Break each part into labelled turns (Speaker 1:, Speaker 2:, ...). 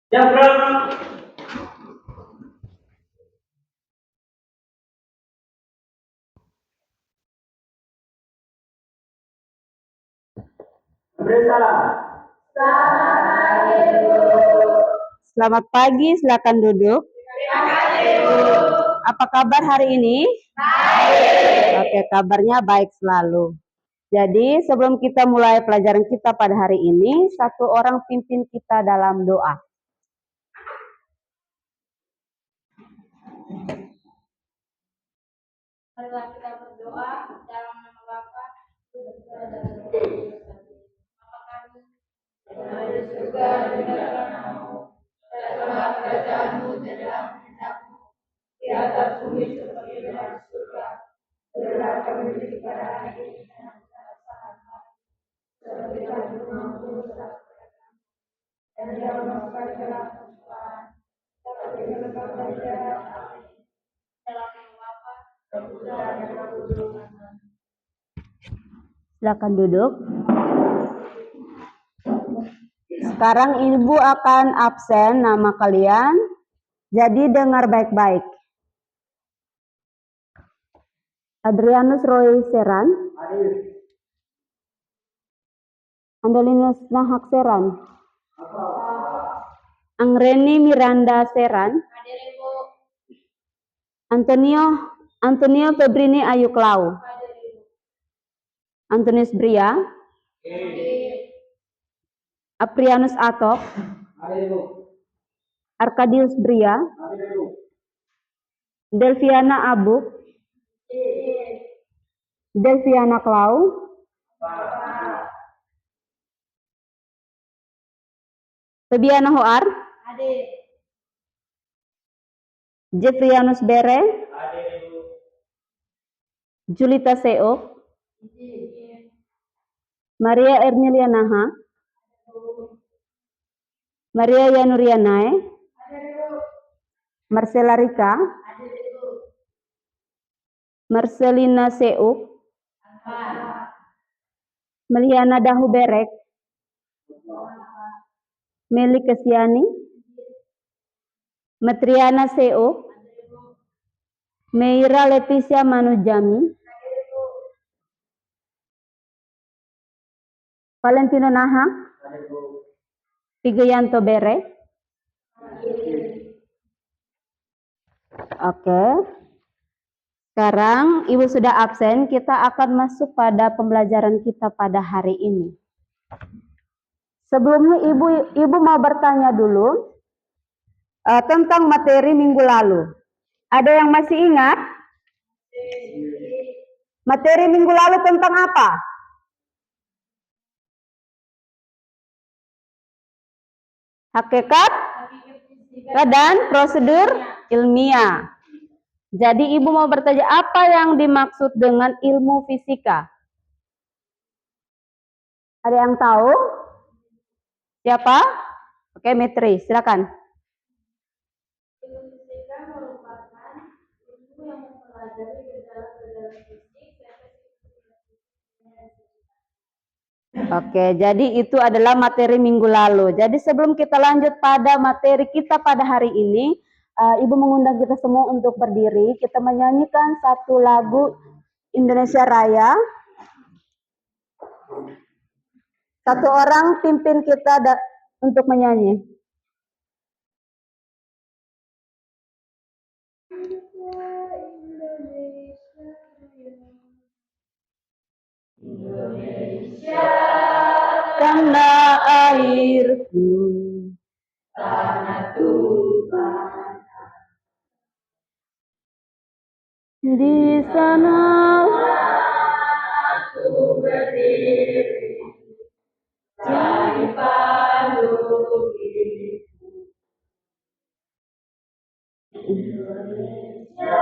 Speaker 1: Yang berapa?
Speaker 2: Selamat pagi, silakan duduk. Apa kabar hari ini? Baik. Oke, kabarnya baik selalu. Jadi sebelum kita mulai pelajaran kita pada hari ini, satu orang pimpin kita dalam doa.
Speaker 3: Marilah kita berdoa dalam nama Bapa, Putra dan Roh Kudus. Bapa kami yang ada di surga, dimuliakan namamu. Datanglah kerajaanmu dan dalam kehendakmu di atas bumi seperti di dalam surga. Berilah kami rezeki pada hari ini dan kesalahan kami, seperti kami mengampuni dosa kepada kami. Dan jangan masukkan ke dalam pencobaan, tetapi bebaskan dari jahat. Amin. Dalam nama Bapa, Putra dan Roh Kudus.
Speaker 2: Silakan duduk. Sekarang Ibu akan absen nama kalian, jadi dengar baik-baik. Adrianus Roy Seran, Andolinus Nahak Seran, Angreni Miranda Seran, Antonio Febrini Ayu Klau, Antonius Bria, Aprianus Atok, Arkadius Bria, Delviana Abuk, Delviana Klau, Febiana Hoar, Jeffrianus Bere, Julita Seok, Maria Ernilia Naha, Maria Yanurianae, Marcela Rika, Marcelina Seuk, Meliana Dahu Berek, Meli Kesiani, Matriana Seuk, Meira Leticia Manujami, Valentino Naha, Pigayanto Bere. Oke. Sekarang Ibu sudah absen, kita akan masuk pada pembelajaran kita pada hari ini. Sebelumnya Ibu mau bertanya dulu tentang materi minggu lalu. Ada yang masih ingat? Materi minggu lalu tentang apa? Hakikat dan prosedur ilmiah. Jadi Ibu mau bertanya apa yang dimaksud dengan ilmu fisika? Ada yang tahu? Siapa? Oke, Metri, silakan.
Speaker 3: Ilmu fisika merupakan ilmu yang mempelajari gejala-gejala fisik dan
Speaker 2: Oke, jadi itu adalah materi minggu lalu. Jadi sebelum kita lanjut pada materi kita pada hari ini, Ibu mengundang kita semua untuk berdiri. Kita menyanyikan satu lagu Indonesia Raya. Satu orang pimpin kita untuk menyanyi.
Speaker 3: Indonesia,
Speaker 2: tanah airku,
Speaker 3: tanah Tuhan.
Speaker 2: Di sana
Speaker 3: aku berdiri, jadi pandu hidupku. Indonesia,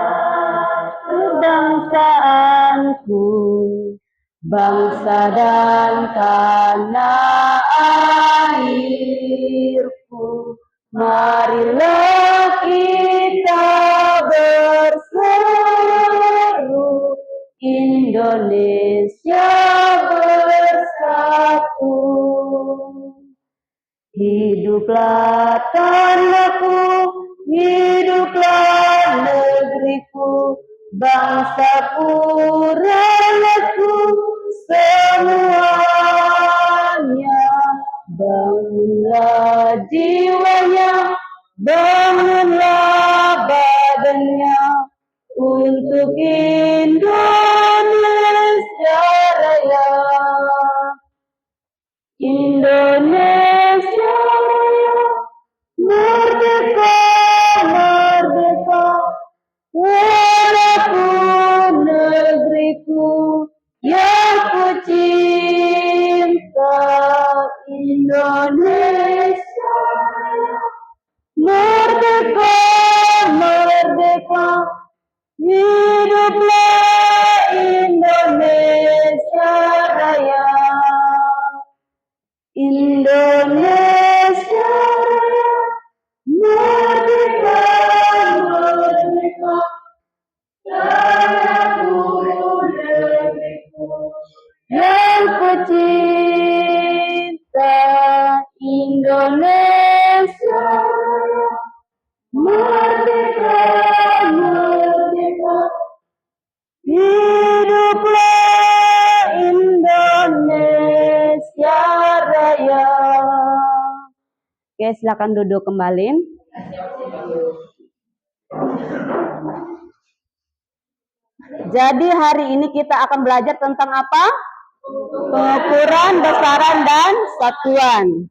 Speaker 2: kebangsaanku, bangsa dan tanah airku. Marilah kita berseru, Indonesia bersatu. Hiduplah tanahku, hiduplah negeriku, bangsaku, rakyatku, semuanya. Bangunlah jiwanya, bangunlah badannya, untuk Indonesia Raya. Indonesia Raya, merdeka, merdeka, walaupun negeriku yang ku cinta. Indonesia Raya, merdeka, merdeka, hiduplah Indonesia Raya. Indonesia Raya, merdeka, merdeka, tanahku, negeriku yang ku cinta. Indonesia Raya, merdeka, merdeka, hiduplah Indonesia Raya. Oke, silakan duduk kembali. Jadi hari ini kita akan belajar tentang apa? Pengukuran, besaran, dan satuan.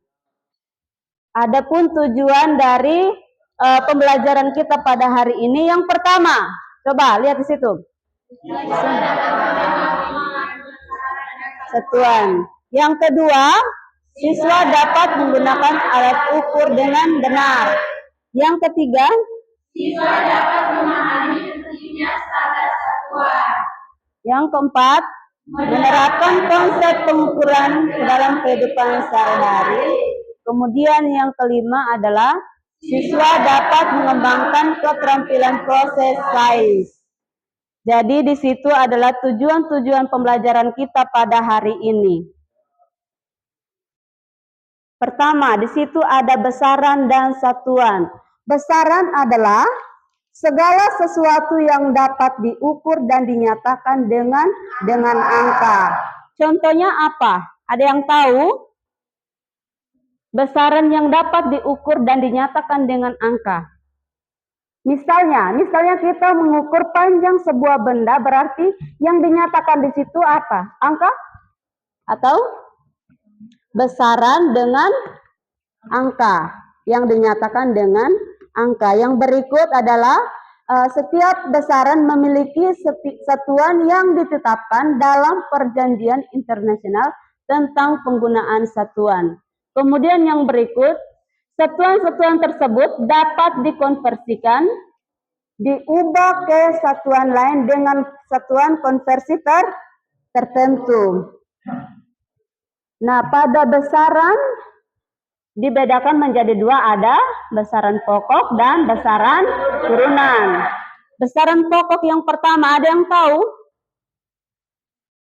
Speaker 2: Adapun tujuan dari pembelajaran kita pada hari ini, yang pertama, coba lihat di situ. Satuan. Yang kedua, siswa dapat menggunakan alat ukur dengan benar. Yang ketiga,
Speaker 3: siswa dapat memahami pentingnya standar satuan.
Speaker 2: Yang keempat, menerapkan konsep pengukuran ke dalam kehidupan sehari-hari. Kemudian yang kelima adalah siswa dapat mengembangkan keterampilan proses sains. Jadi di situ adalah tujuan-tujuan pembelajaran kita pada hari ini. Pertama, di situ ada besaran dan satuan. Besaran adalah segala sesuatu yang dapat diukur dan dinyatakan dengan angka. Contohnya apa? Ada yang tahu? Besaran yang dapat diukur dan dinyatakan dengan angka. Misalnya kita mengukur panjang sebuah benda, berarti yang dinyatakan di situ apa? Angka? Atau besaran dengan angka. Yang dinyatakan dengan angka. Yang berikut adalah setiap besaran memiliki satuan yang ditetapkan dalam perjanjian internasional tentang penggunaan satuan. Kemudian yang berikut, satuan-satuan tersebut dapat dikonversikan, diubah ke satuan lain dengan satuan konversi tertentu. Nah, pada besaran dibedakan menjadi dua, ada besaran pokok dan besaran turunan. Besaran pokok yang pertama, ada yang tahu?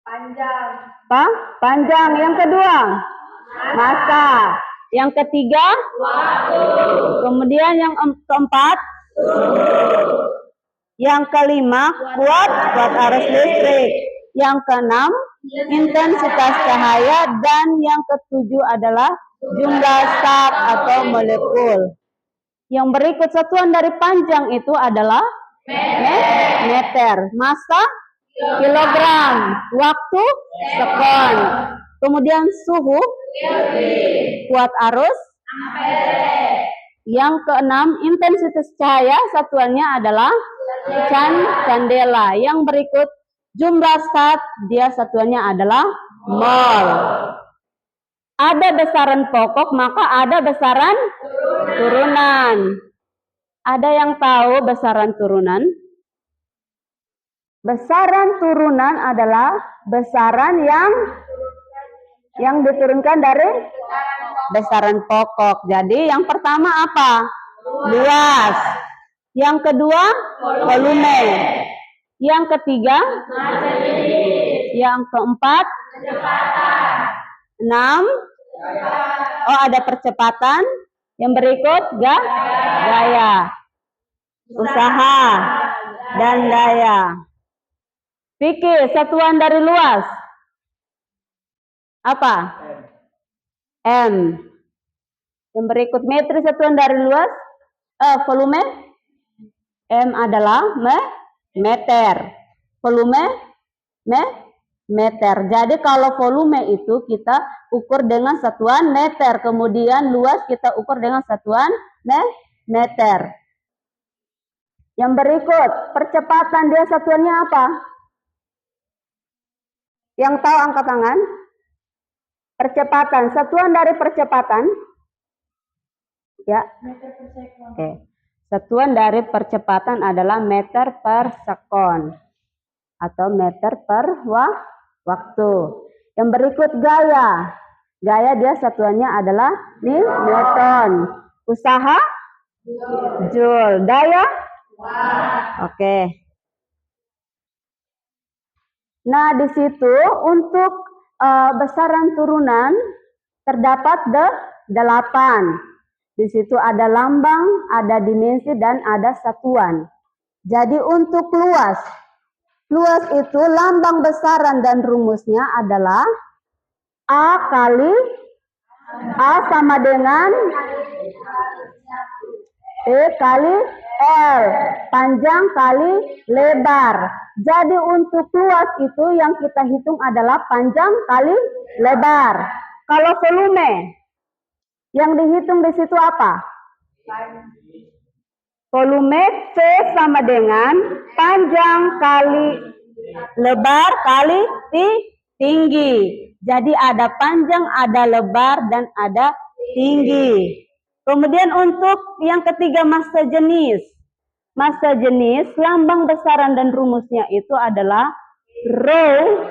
Speaker 3: Panjang.
Speaker 2: Panjang. Yang kedua? Masa. Yang ketiga?
Speaker 3: Waktu.
Speaker 2: Kemudian yang keempat? Yang kelima? Kuat arus listrik. Yang keenam? Intensitas cahaya. Dan yang ketujuh adalah jumlah zat atau molekul. Yang berikut satuan dari panjang itu adalah meter. Masa? Kilogram. Waktu? Sekon. Kemudian suhu? Kuat arus? Yang keenam, intensitas cahaya, satuannya adalah candela. Yang berikut, jumlah zat, dia satuannya adalah mol. Ada besaran pokok, maka ada besaran turunan. Ada yang tahu besaran turunan? Besaran turunan adalah besaran yang diturunkan dari besaran pokok. Jadi yang pertama apa? Luas. Yang kedua, volume. Yang ketiga, yang keempat, 6, Oh, ada percepatan. Yang berikut gaya. Usaha dan daya. Fikir satuan dari luas. Apa? M. Yang berikut metri satuan dari luas. Volume. M adalah meter. Volume meter. Jadi kalau volume itu kita ukur dengan satuan meter. Kemudian luas kita ukur dengan satuan meter. Yang berikut, percepatan dia satuannya apa? Yang tahu angkat tangan. Percepatan, satuan dari percepatan. Ya. Oke. Satuan dari percepatan adalah meter per sekon atau meter per waktu. Yang berikut gaya. Gaya dia satuannya adalah Newton. Usaha joule. Daya oke. Nah, di situ untuk besaran turunan terdapat 8. Di situ ada lambang, ada dimensi, dan ada satuan. Jadi untuk luas itu lambang besaran dan rumusnya adalah A kali A sama dengan E kali L, panjang kali lebar. Jadi untuk luas itu yang kita hitung adalah panjang kali lebar. Kalau volume, yang dihitung di situ apa? Volume V sama dengan panjang kali lebar kali tinggi. Jadi ada panjang, ada lebar, dan ada tinggi. Kemudian untuk yang ketiga massa jenis. Massa jenis, lambang besaran dan rumusnya itu adalah rho.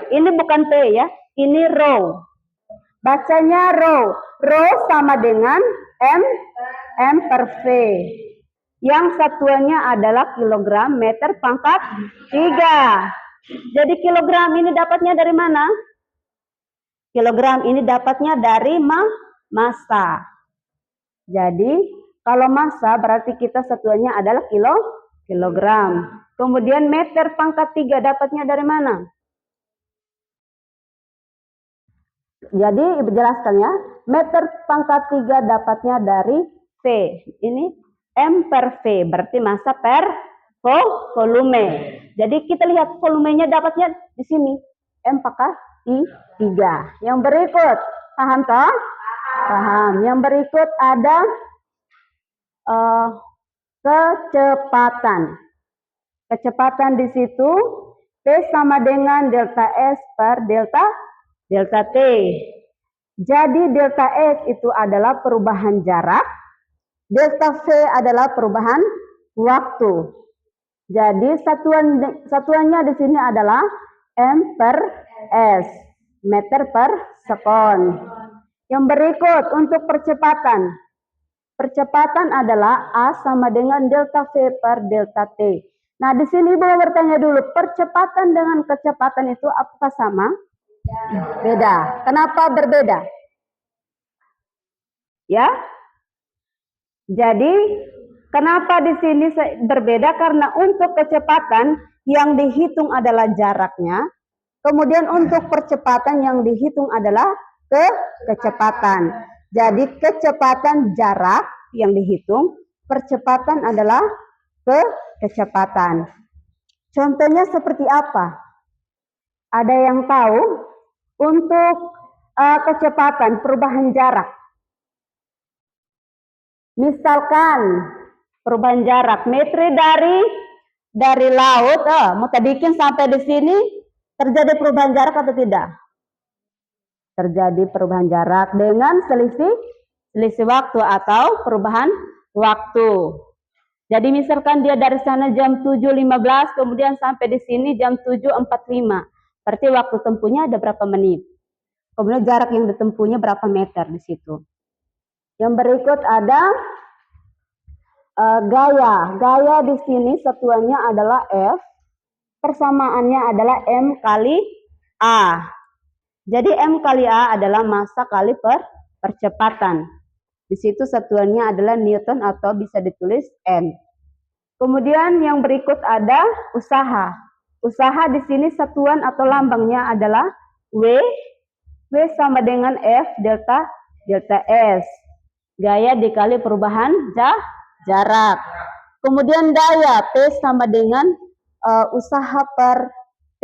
Speaker 2: Ini bukan T ya, ini rho. Bacanya rho. Rho sama dengan M per V. Yang satuannya adalah kilogram meter pangkat 3. Jadi kilogram ini dapatnya dari mana? Kilogram ini dapatnya dari massa. Jadi kalau massa berarti kita satuannya adalah kilogram. Kemudian meter pangkat 3 dapatnya dari mana? Jadi Ibu jelaskan ya. Meter pangkat 3 dapatnya dari V. Ini M per V, berarti massa per volume. Jadi kita lihat volumenya dapatnya di sini. M pangkat 3. Yang berikut, paham toh? Paham. Yang berikut ada kecepatan. Kecepatan di situ P sama dengan delta S per delta T. Jadi delta S itu adalah perubahan jarak. Delta V adalah perubahan waktu. Jadi satuannya di sini adalah M per S, meter per sekon. Yang berikut untuk percepatan. Percepatan adalah A sama dengan delta V per delta T. Nah, di sini Ibu bertanya dulu, percepatan dengan kecepatan itu apakah sama? Beda. Kenapa berbeda? Ya. Jadi, kenapa di sini berbeda? Karena untuk kecepatan yang dihitung adalah jaraknya. Kemudian untuk percepatan yang dihitung adalah kecepatan. Jadi kecepatan jarak yang dihitung, percepatan adalah kecepatan. Contohnya seperti apa? Ada yang tahu? Untuk kecepatan perubahan jarak. Misalkan perubahan jarak metri dari laut, Mutadikin sampai di sini terjadi perubahan jarak atau tidak? Terjadi perubahan jarak dengan selisih waktu atau perubahan waktu. Jadi misalkan dia dari sana jam 7.15 kemudian sampai di sini jam 7.45. Berarti waktu tempuhnya ada berapa menit? Kemudian jarak yang ditempuhnya berapa meter di situ? Yang berikut ada gaya. Gaya di sini satuannya adalah F. Persamaannya adalah M kali A. Jadi M kali A adalah massa kali percepatan. Di situ satuannya adalah Newton atau bisa ditulis N. Kemudian yang berikut ada usaha. Usaha di sini satuan atau lambangnya adalah W. W sama dengan F delta S. Gaya dikali perubahan jarak. Kemudian daya P sama dengan usaha per T.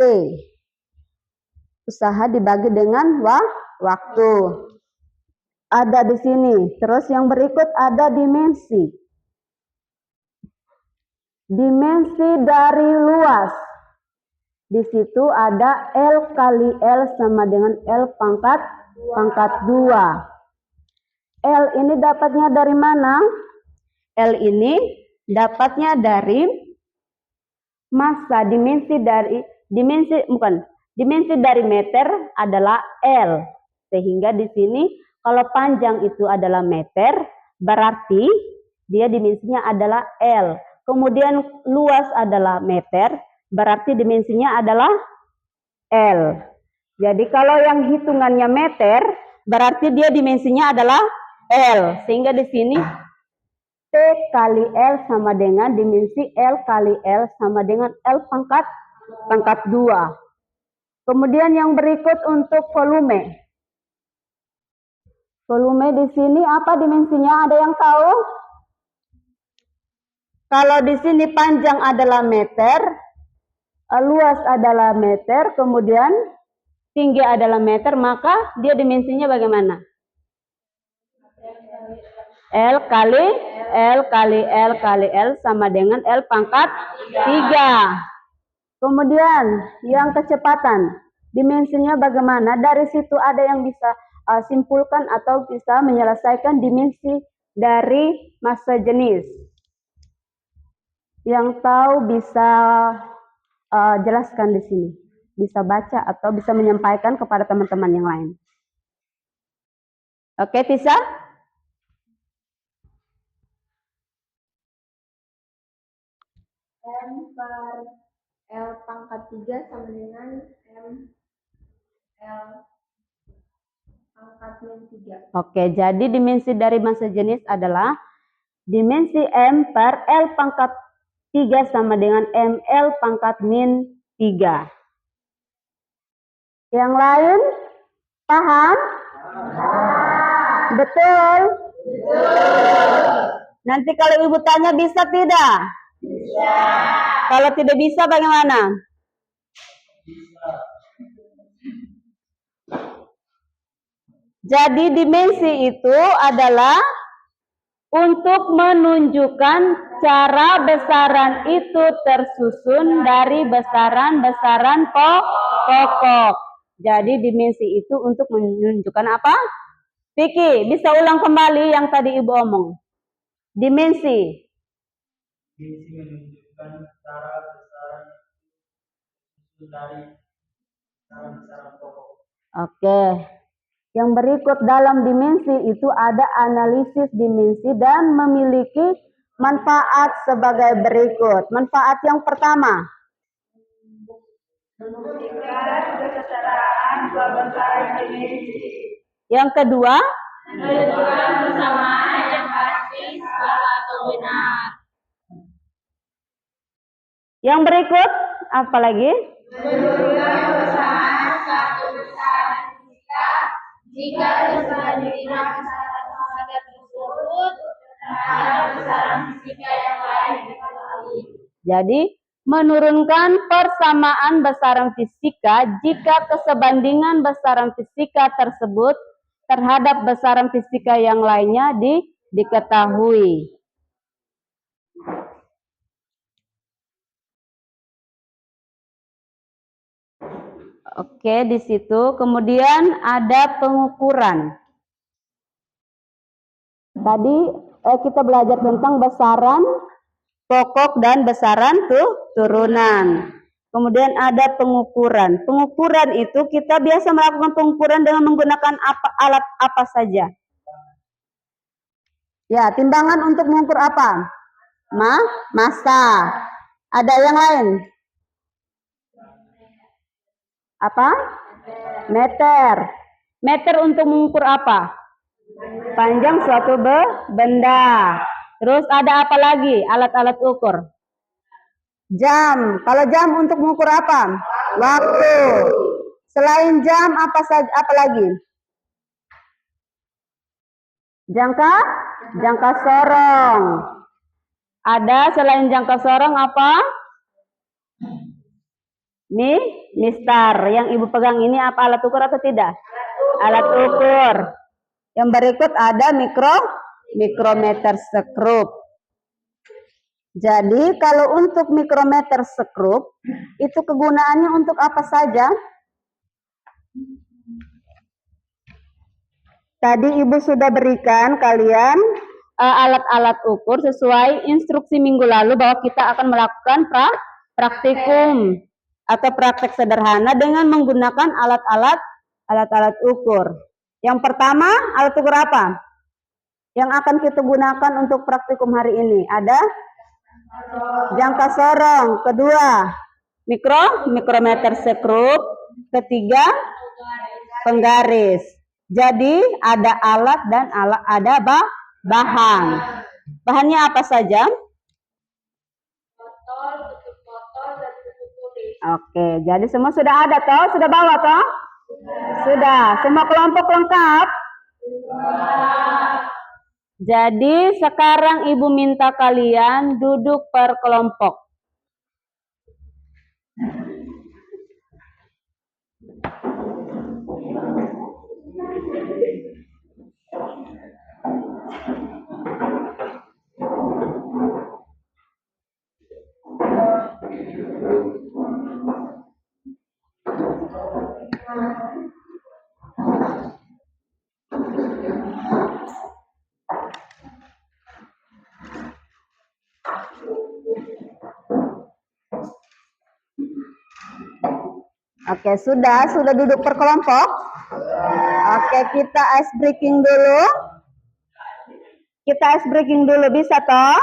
Speaker 2: Usaha dibagi dengan waktu. Ada di sini. Terus yang berikut ada dimensi. Dimensi dari luas. Di situ ada L kali L sama dengan L pangkat 2. L ini dapatnya dari mana? L ini dapatnya dari massa. Dimensi dari meter adalah L. Sehingga di sini kalau panjang itu adalah meter, berarti dia dimensinya adalah L. Kemudian luas adalah meter, berarti dimensinya adalah L. Jadi kalau yang hitungannya meter, berarti dia dimensinya adalah L. Sehingga di sini T kali L sama dengan dimensi L kali L sama dengan L pangkat 2. Kemudian yang berikut untuk volume. Volume di sini apa dimensinya? Ada yang tahu? Kalau di sini panjang adalah meter, luas adalah meter, kemudian tinggi adalah meter, maka dia dimensinya bagaimana? L kali L sama dengan L pangkat 3. Kemudian yang kecepatan, dimensinya bagaimana? Dari situ ada yang bisa simpulkan atau bisa menyelesaikan dimensi dari massa jenis. Yang tahu bisa jelaskan di sini, bisa baca atau bisa menyampaikan kepada teman-teman yang lain. Oke, Tisa?
Speaker 3: M per L pangkat 3 sama dengan M L pangkat min 3.
Speaker 2: Oke, jadi dimensi dari massa jenis adalah dimensi M per L pangkat 3 sama dengan ML pangkat min 3. Yang lain? Paham? Betul? Nanti kalau ibu tanya bisa tidak? Bisa. Kalau tidak bisa bagaimana? Jadi dimensi itu adalah untuk menunjukkan cara besaran itu tersusun dari besaran-besaran pokok. Jadi dimensi itu untuk menunjukkan apa? Vicky, bisa ulang kembali yang tadi ibu omong. Dimensi.
Speaker 1: Dimensi menunjukkan cara besaran itu dari besaran pokok.
Speaker 2: Oke. Yang berikut dalam dimensi itu ada analisis dimensi dan memiliki manfaat sebagai berikut. Manfaat yang pertama.
Speaker 3: Membuktikan kesetaraan besaran dimensi.
Speaker 2: Yang kedua.
Speaker 3: Menentukan persamaan yang pasti salah atau benar.
Speaker 2: Yang berikut apa lagi?
Speaker 3: Menentukan persamaan satu besaran fisika jika perbandingan besaran fisika tersebut terhadap besaran fisika yang lain diketahui.
Speaker 2: Jadi menurunkan persamaan besaran fisika jika kesebandingan besaran fisika tersebut terhadap besaran fisika yang lainnya diketahui. Oke, di situ kemudian ada pengukuran. Tadi kita belajar tentang besaran pokok dan besaran turunan. Kemudian ada pengukuran. Pengukuran itu kita biasa melakukan pengukuran dengan menggunakan alat apa saja? Ya, timbangan untuk mengukur apa? Massa. Ada yang lain? Apa? Meter. Meter untuk mengukur apa? Panjang suatu benda. Terus ada apa lagi? Alat-alat ukur. Jam. Kalau jam untuk mengukur apa? Waktu. Selain jam apa saja? Apa lagi? Jangka sorong. Ada selain jangka sorong apa? Mistar. Yang ibu pegang ini apa, alat ukur atau tidak? Alat ukur. Yang berikut ada mikrometer skrup. Jadi kalau untuk mikrometer skrup itu kegunaannya untuk apa saja? Tadi ibu sudah berikan kalian alat-alat ukur sesuai instruksi minggu lalu bahwa kita akan melakukan praktikum atau praktek sederhana dengan menggunakan alat-alat ukur. Yang pertama, alat ukur apa? Yang akan kita gunakan untuk praktikum hari ini ada jangka sorong. Kedua, mikrometer skrup. Ketiga, penggaris. Jadi ada alat dan ada bahan. Bahannya apa saja?
Speaker 3: Botol, tutup botol, dan tutup tulis.
Speaker 2: Oke, jadi semua sudah ada toh? Sudah bawa toh? Sudah. Semua kelompok lengkap? Jadi sekarang ibu minta kalian duduk per kelompok. Oke, sudah duduk per kelompok. Oke, kita ice breaking dulu. Bisa toh?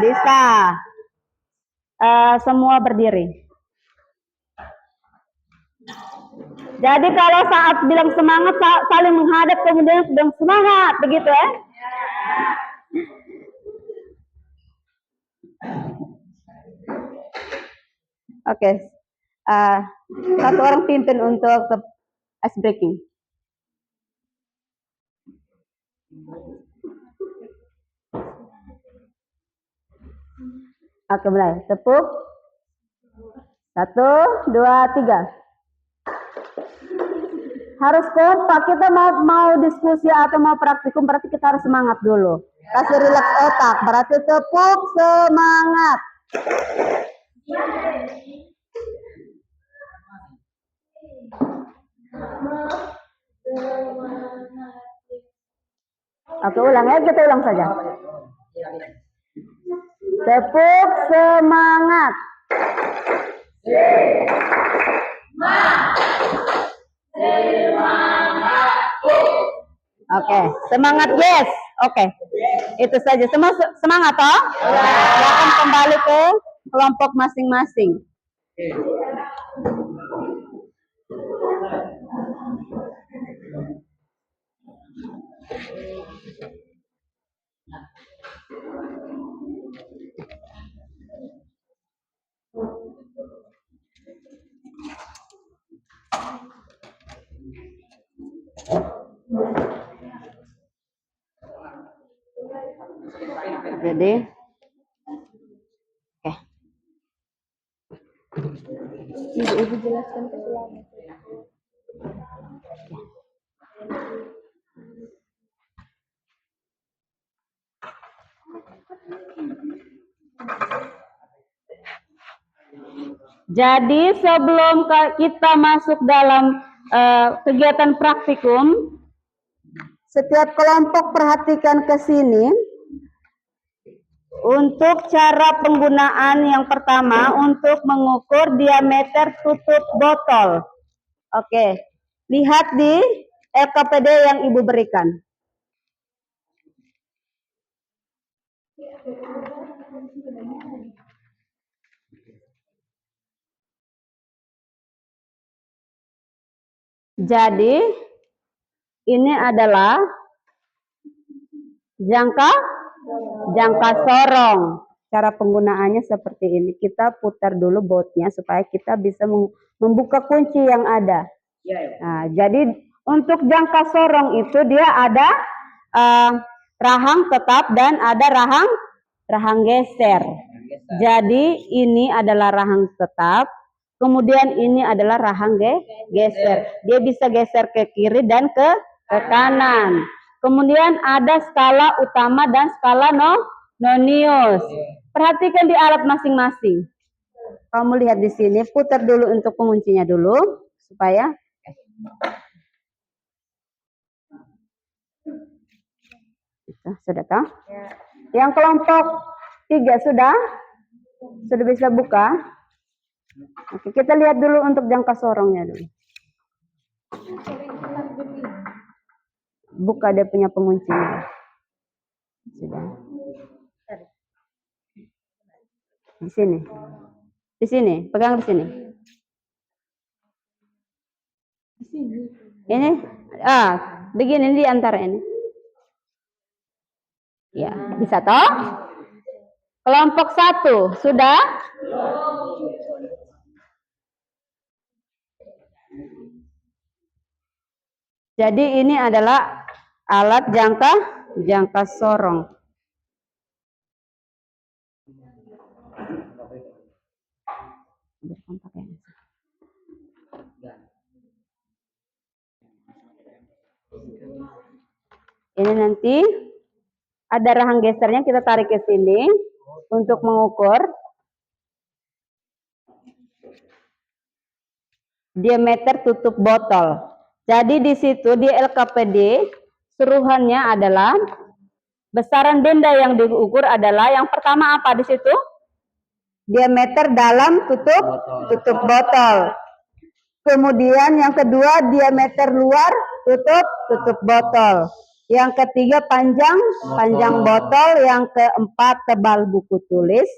Speaker 2: Bisa. Semua berdiri. Jadi kalau saat bilang semangat saling menghadap kemudian bilang semangat, begitu ya? Oke. Satu orang pimpin untuk ice breaking. Oke, mulai. Tepuk. 1, 2, 3. Harus kompak. Kita mau diskusi atau mau praktikum, berarti kita harus semangat dulu. Kasih rileks otak. Berarti tepuk semangat. Oke, ulang ya. Kita ulang saja. Tepuk semangat. Oke, semangat yes. Oke, itu saja. Semua semangat toh? Silakan kembali ke kelompok masing-masing. Jadi, oke. Ibu jelaskan ke selama. Jadi sebelum kita masuk dalam kegiatan praktikum, setiap kelompok perhatikan ke sini. Untuk cara penggunaan yang pertama, untuk mengukur diameter tutup botol. Oke, lihat di LKPD yang ibu berikan. Jadi, ini adalah Jangka jangka sorong. Cara penggunaannya seperti ini. Kita putar dulu bautnya supaya kita bisa membuka kunci yang ada. Nah, jadi untuk jangka sorong itu dia ada rahang tetap dan ada rahang geser. Jadi ini adalah rahang tetap, kemudian ini adalah rahang geser. Dia bisa geser ke kiri dan ke kanan. Kemudian ada skala utama dan skala nonius. Perhatikan di alat masing-masing. Kamu lihat di sini, putar dulu untuk penguncinya dulu supaya sudah tahu? Yang kelompok 3 sudah bisa buka. Oke, kita lihat dulu untuk jangka sorongnya dulu. Buka dia punya penguncinya. Sudah. Di sini. Di sini, pegang di sini. Ini begini di antara ini. Ya, bisa toh? Kelompok 1 sudah? Jadi ini adalah alat jangka sorong. Ini nanti ada rahang gesernya, kita tarik ke sini untuk mengukur diameter tutup botol. Jadi di situ di LKPD suruhannya adalah besaran benda yang diukur adalah yang pertama apa di situ? Diameter dalam tutup botol. Kemudian yang kedua diameter luar tutup botol. Yang ketiga panjang botol. Yang keempat tebal buku tulis.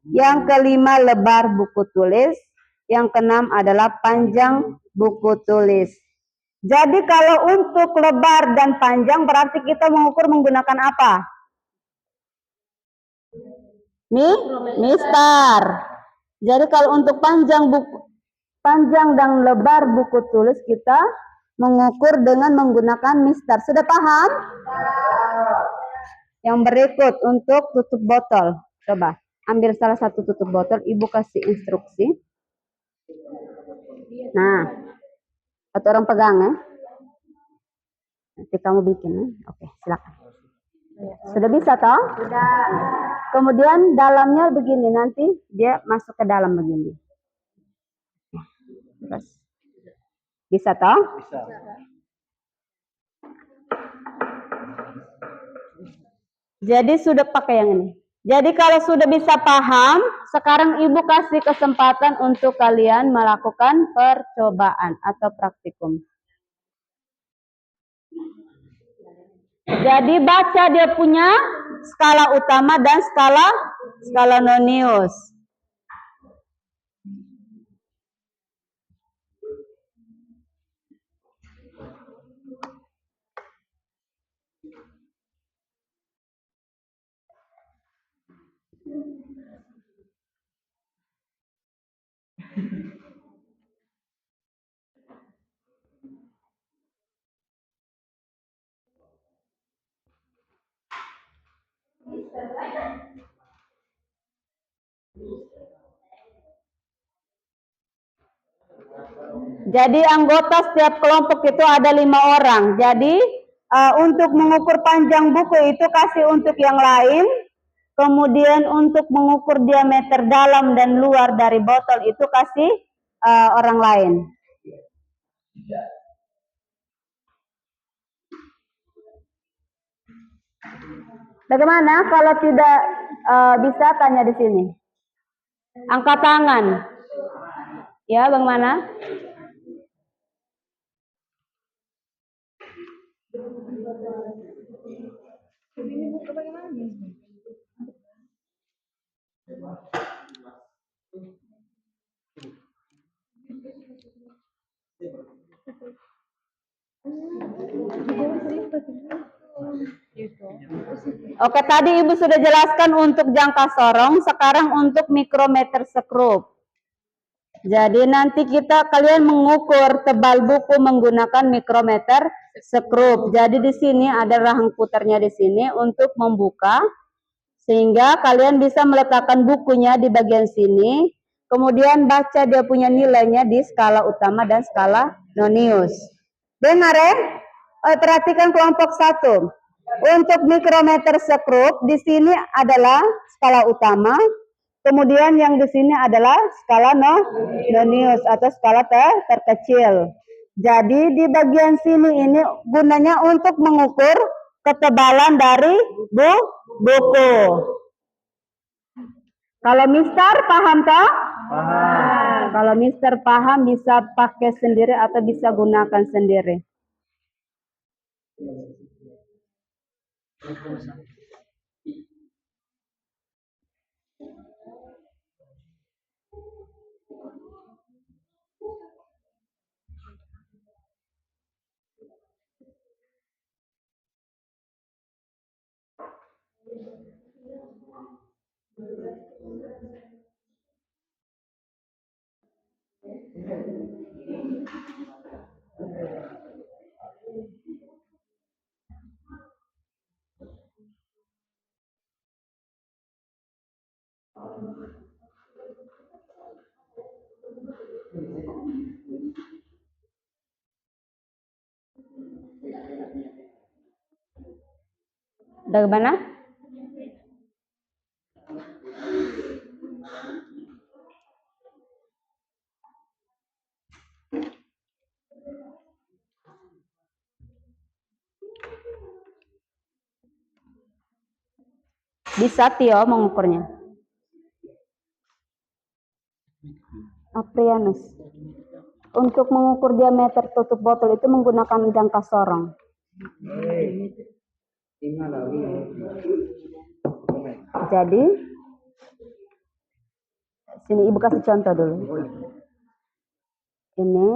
Speaker 2: Yang kelima lebar buku tulis. Yang keenam adalah panjang buku tulis. Jadi kalau untuk lebar dan panjang berarti kita mengukur menggunakan apa? Mistar. Jadi kalau untuk panjang dan lebar buku tulis kita mengukur dengan menggunakan mistar. Sudah paham? Yang berikut untuk tutup botol. Coba ambil salah satu tutup botol, Ibu kasih instruksi. Nah, atau orang pegang ya. Nanti kamu bikin ya. Oke, silakan. Sudah bisa toh? Sudah. Kemudian dalamnya begini, nanti dia masuk ke dalam begini. Terus. Bisa toh? Bisa. Jadi sudah pakai yang ini. Jadi kalau sudah bisa paham, sekarang Ibu kasih kesempatan untuk kalian melakukan percobaan atau praktikum. Jadi baca dia punya skala utama dan skala nonius. Jadi anggota setiap kelompok itu ada 5 orang. Jadi untuk mengukur panjang buku itu kasih untuk yang lain. Kemudian untuk mengukur diameter dalam dan luar dari botol itu kasih orang lain. Bagaimana kalau tidak bisa tanya di sini? Angkat tangan. Ya, bagaimana? Oke, tadi Ibu sudah jelaskan untuk jangka sorong, sekarang untuk mikrometer skrup. Jadi nanti kalian mengukur tebal buku menggunakan mikrometer skrup. Jadi di sini ada rahang putarnya di sini untuk membuka, sehingga kalian bisa meletakkan bukunya di bagian sini, kemudian baca dia punya nilainya di skala utama dan skala nonius. Dengar ya? Perhatikan kelompok 1. Untuk mikrometer skrup di sini adalah skala utama, kemudian yang di sini adalah skala nonius atau skala terkecil. Jadi di bagian sini ini gunanya untuk mengukur ketebalan dari buku. Kalau Mister paham toh? Paham. Kalau Mister paham bisa pakai sendiri atau bisa gunakan sendiri. Udah mana? Bisa Tio mengukurnya. Aprianus. Untuk mengukur diameter tutup botol itu menggunakan jangka sorong. Jadi sini Ibu kasih contoh dulu. Ini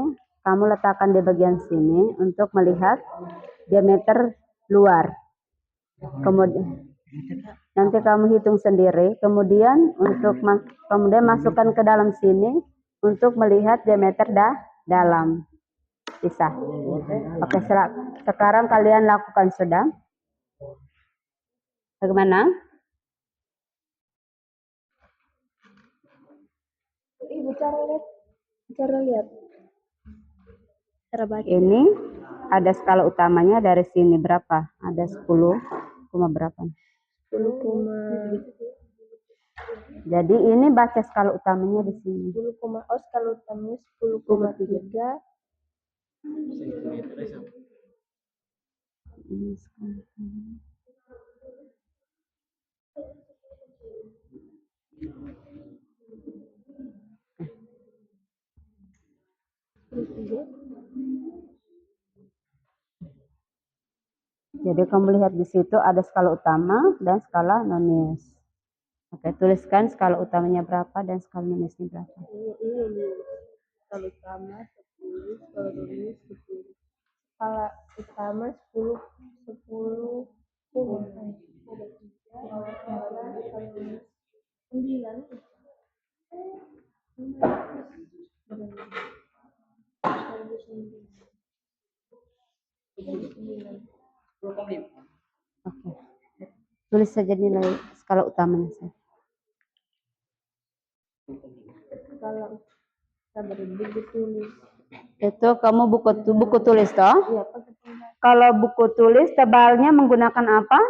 Speaker 2: kamu letakkan di bagian sini untuk melihat diameter luar. Kemudian nanti kamu hitung sendiri. Kemudian kemudian masukkan ke dalam sini untuk melihat diameter dalam. Bisa. Oke, sekarang kalian lakukan sudah. Bagaimana?
Speaker 3: Ibu cara lihat.
Speaker 2: Ini ada skala utamanya dari sini berapa? Ada 10, berapa?
Speaker 3: 10,
Speaker 2: jadi ini baca skala utamanya di sini.
Speaker 3: 10, skala utamanya 10,3.
Speaker 2: Jadi kamu lihat di situ ada skala utama dan skala nonius. Oke, tuliskan skala utamanya berapa dan skala noniusnya berapa.
Speaker 3: Skala utama 10, skala nonius 10. Skala utama 10, 10, 9.
Speaker 2: Oke. Tulis saja nilai skala utamanya.
Speaker 3: Skala ditulis.
Speaker 2: Itu kamu buku tulis toh?
Speaker 3: Iya,
Speaker 2: kalau buku tulis tebalnya menggunakan apa?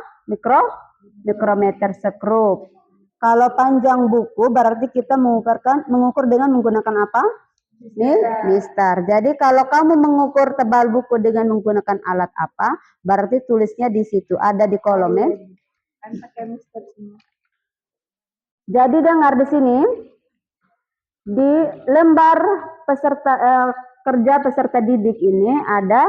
Speaker 2: Mikrometer skrup. Kalau panjang buku berarti kita mengukur dengan menggunakan apa? Mister. Jadi kalau kamu mengukur tebal buku dengan menggunakan alat apa, berarti tulisnya di situ, ada di kolom ya. Jadi dengar di sini, di lembar kerja peserta didik ini ada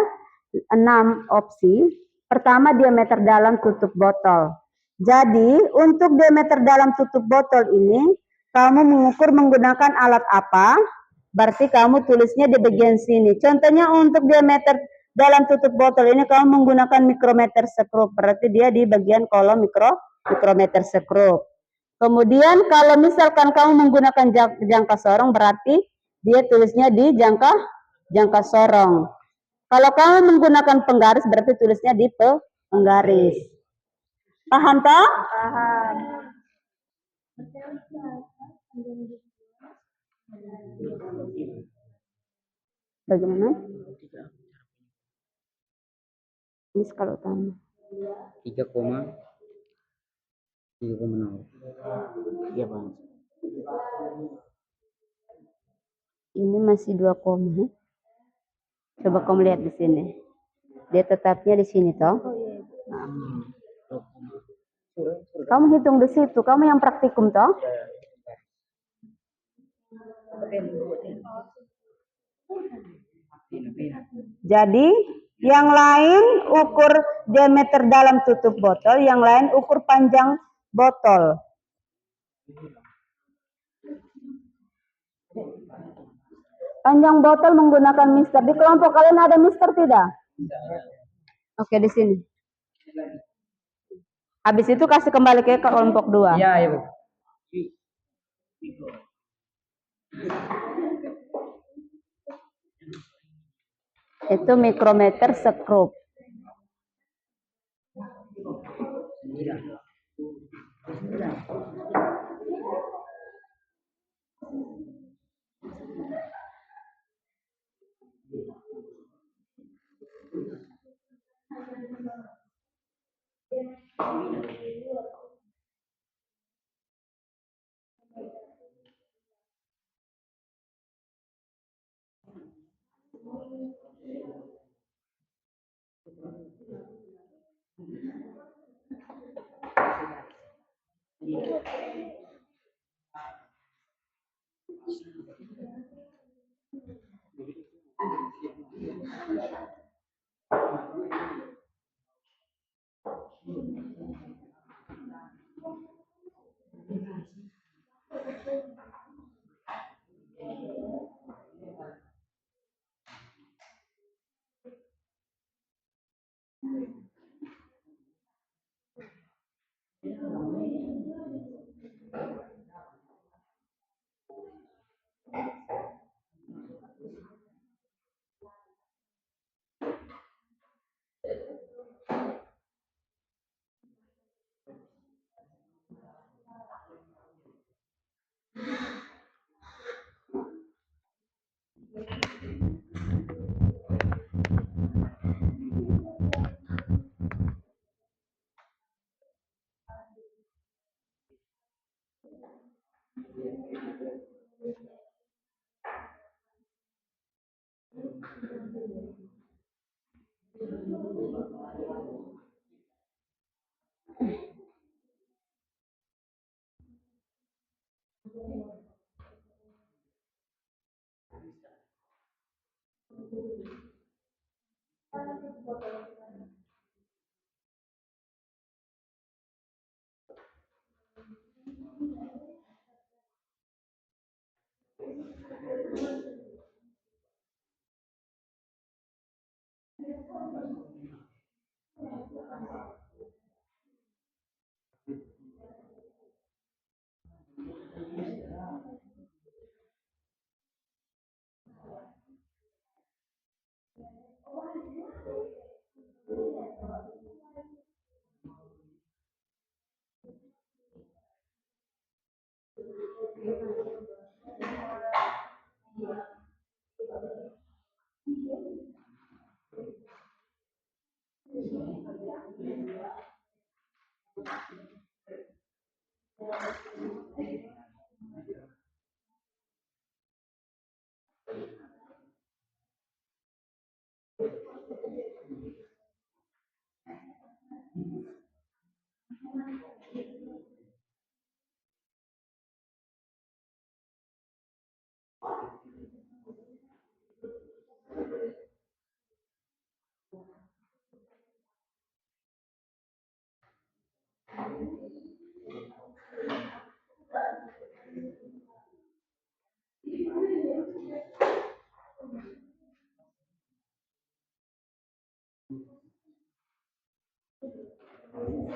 Speaker 2: 6 opsi. Pertama, diameter dalam tutup botol. Jadi untuk diameter dalam tutup botol ini, kamu mengukur menggunakan alat apa? Berarti kamu tulisnya di bagian sini. Contohnya untuk diameter dalam tutup botol ini kamu menggunakan mikrometer skrup, berarti dia di bagian kolom mikrometer skrup. Kemudian kalau misalkan kamu menggunakan jangka sorong, berarti dia tulisnya di jangka sorong. Kalau kamu menggunakan penggaris, berarti tulisnya di penggaris. Paham toh?
Speaker 3: Paham.
Speaker 2: Bagaimana? Ini skala utama.
Speaker 4: 3,0. Iya, Bang.
Speaker 2: Ini masih 2 koma. Coba kamu lihat di sini. Dia tetapnya di sini toh. Kamu hitung di situ. Kamu yang praktikum toh. Jadi yang lain ukur diameter dalam tutup botol, yang lain ukur panjang botol. Panjang botol menggunakan mister. Di kelompok kalian ada mister tidak? Oke, di sini. Habis itu kasih kembali ke kelompok 2.
Speaker 4: Iya, Ibu.
Speaker 2: Itu mikrometer skrup.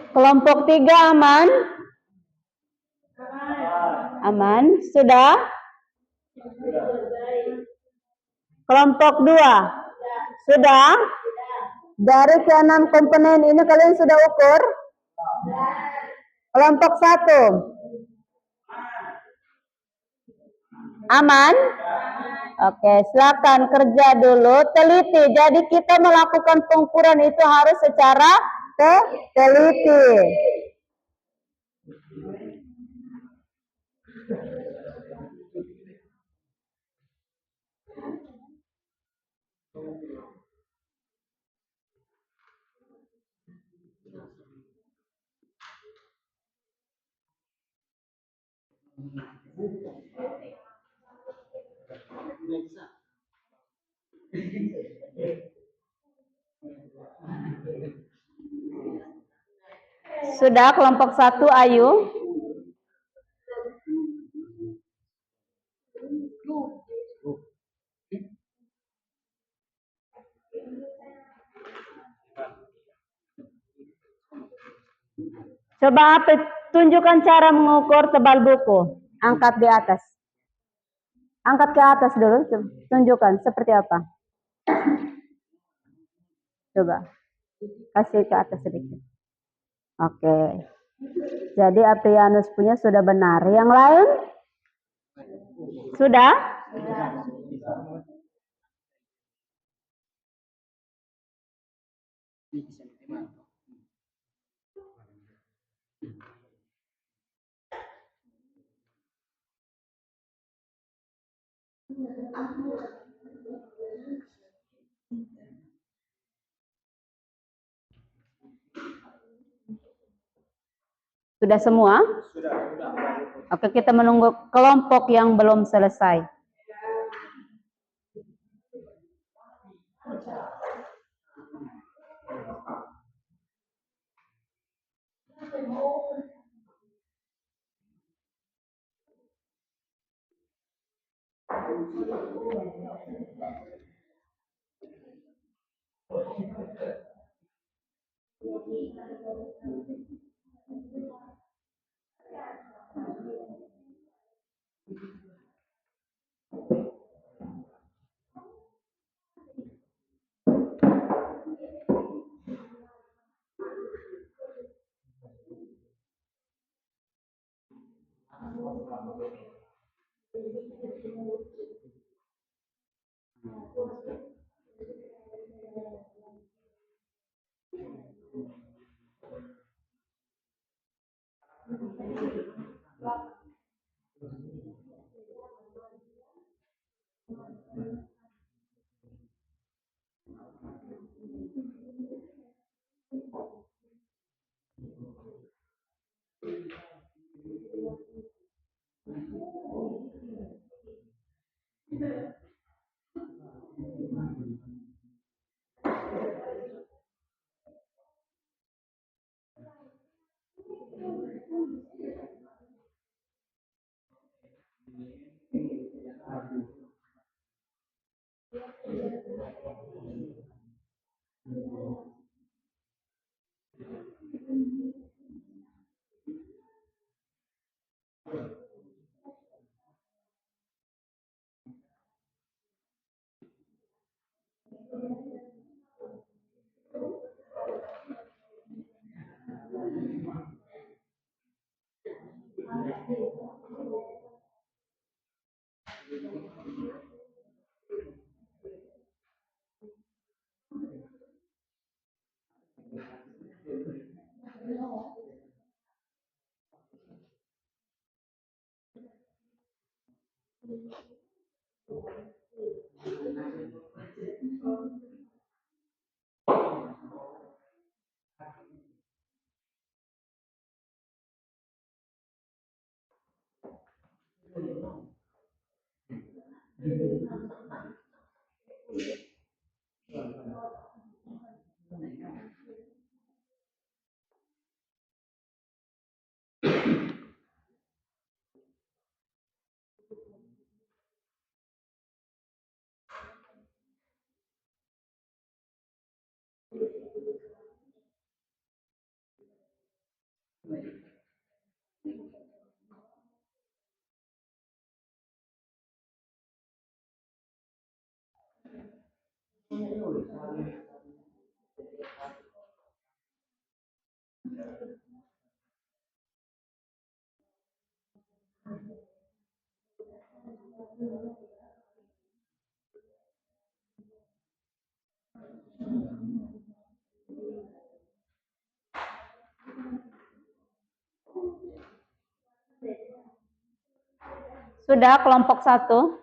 Speaker 2: Kelompok 3 aman? Aman. Sudah? Kelompok 2? Sudah? Dari ke-6 komponen ini kalian sudah ukur? Kelompok 1? Aman? Oke, silakan kerja dulu, teliti. Jadi kita melakukan pengukuran itu harus secara teliti. Sudah kelompok 1, Ayu? Coba apa? Tunjukkan cara mengukur tebal buku. Angkat di atas. Angkat ke atas dulu. Tunjukkan seperti apa. Coba. Kasih ke atas sedikit. Oke. Jadi Aprianus punya sudah benar. Yang lain? Sudah? Sudah semua? Oke, kita menunggu kelompok yang belum selesai. Sudah kelompok 1.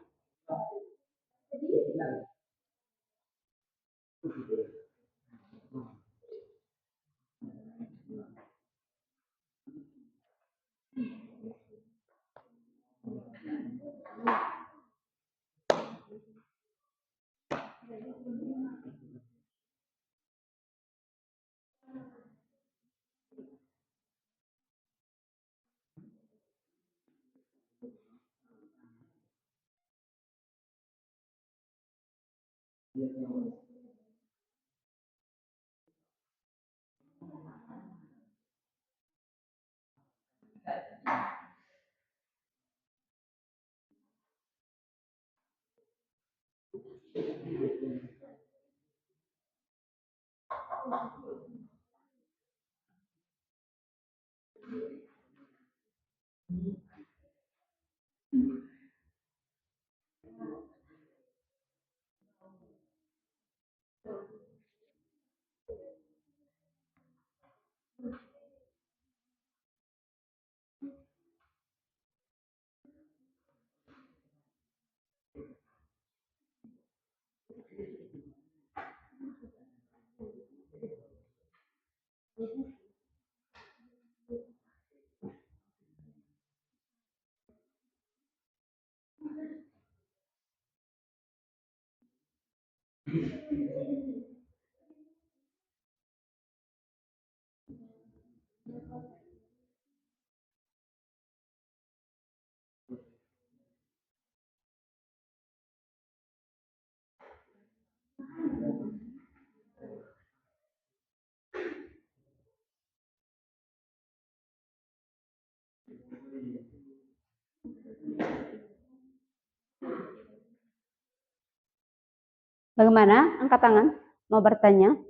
Speaker 2: Bagaimana? Angkat tangan. Mau bertanya?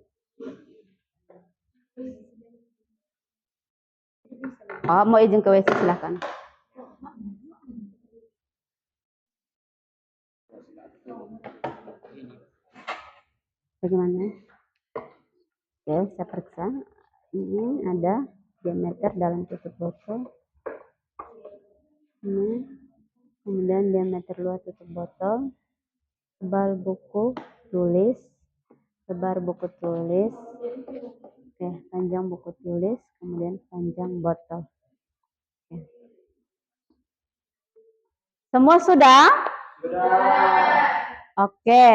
Speaker 2: Oh, mau izin ke WC, silakan. Bagaimana? Oke, saya periksa. Ini ada diameter dalam tutup botol. Ini. Kemudian diameter luar tutup botol. Tebal buku tulis. Lebar buku tulis. Oke, panjang buku tulis. Kemudian panjang botol. Oke. Semua sudah? Oke,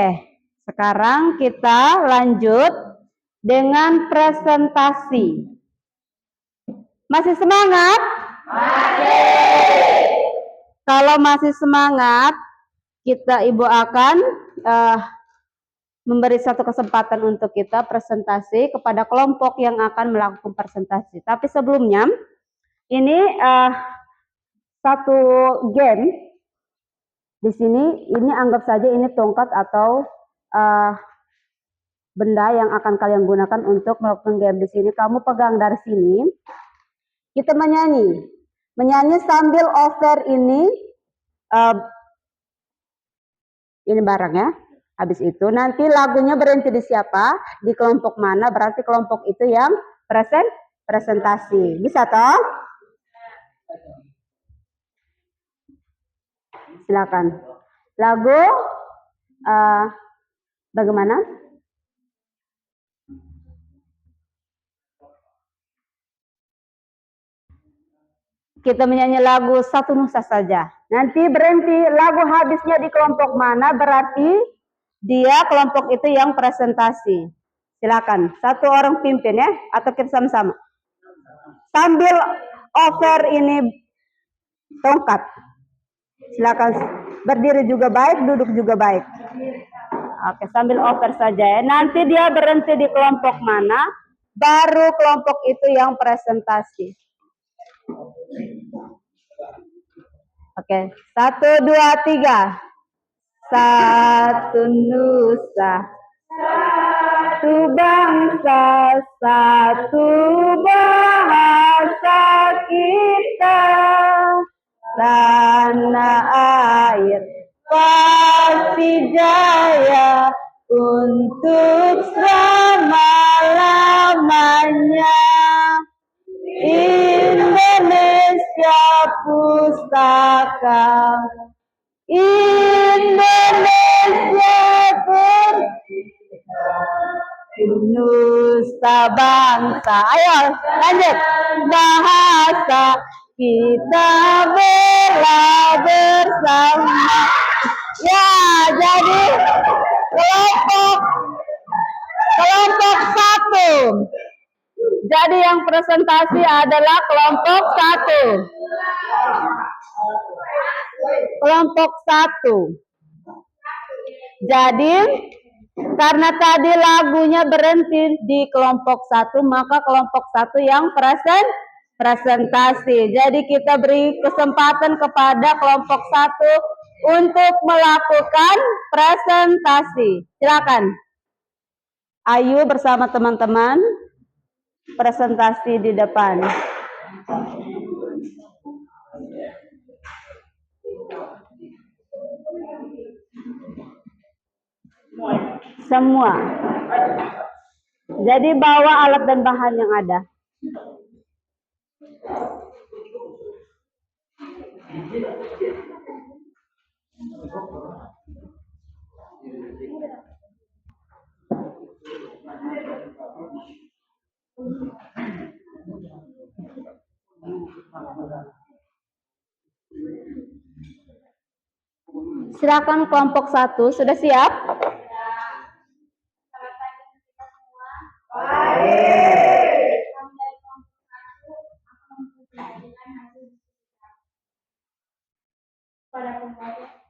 Speaker 2: sekarang kita lanjut dengan presentasi. Masih semangat? Masih. Kalau masih semangat, Ibu akan memberi satu kesempatan untuk kita presentasi kepada kelompok yang akan melakukan presentasi. Tapi sebelumnya, ini satu game. Di sini, ini anggap saja ini tongkat atau benda yang akan kalian gunakan untuk melakukan game. Di sini kamu pegang dari sini. Kita menyanyi. Menyanyi sambil over ini barang ya. Habis itu nanti lagunya berhenti di siapa? Di kelompok mana? Berarti kelompok itu yang presentasi. Bisa toh? Silakan. Lagu bagaimana? Kita menyanyi lagu Satu Nusa saja. Nanti berhenti lagu habisnya di kelompok mana, berarti dia kelompok itu yang presentasi. Silakan. Satu orang pimpin ya, atau kita sama-sama. Sambil over ini tongkat. Silakan berdiri juga baik, duduk juga baik. Oke, sambil over saja ya. Nanti dia berhenti di kelompok mana, baru kelompok itu yang presentasi. Oke, 1, 2, 3. Satu nusa, satu bangsa, satu bahasa kita, tanah air pasti jaya untuk selama-lamanya. Indonesia Pustaka, Indonesia Nusa bangsa. Ayo lanjut. Bahasa kita bela bersama. Ya, jadi kelompok 1. Jadi yang presentasi adalah kelompok 1. Kelompok 1. Jadi karena tadi lagunya berhenti di kelompok 1, maka kelompok 1 yang presentasi. Jadi kita beri kesempatan kepada kelompok 1 untuk melakukan presentasi. Silakan. Ayu bersama teman-teman presentasi di depan. Semua. Jadi bawa alat dan bahan yang ada. Silakan kelompok 1, sudah siap?
Speaker 3: Pada pembaca.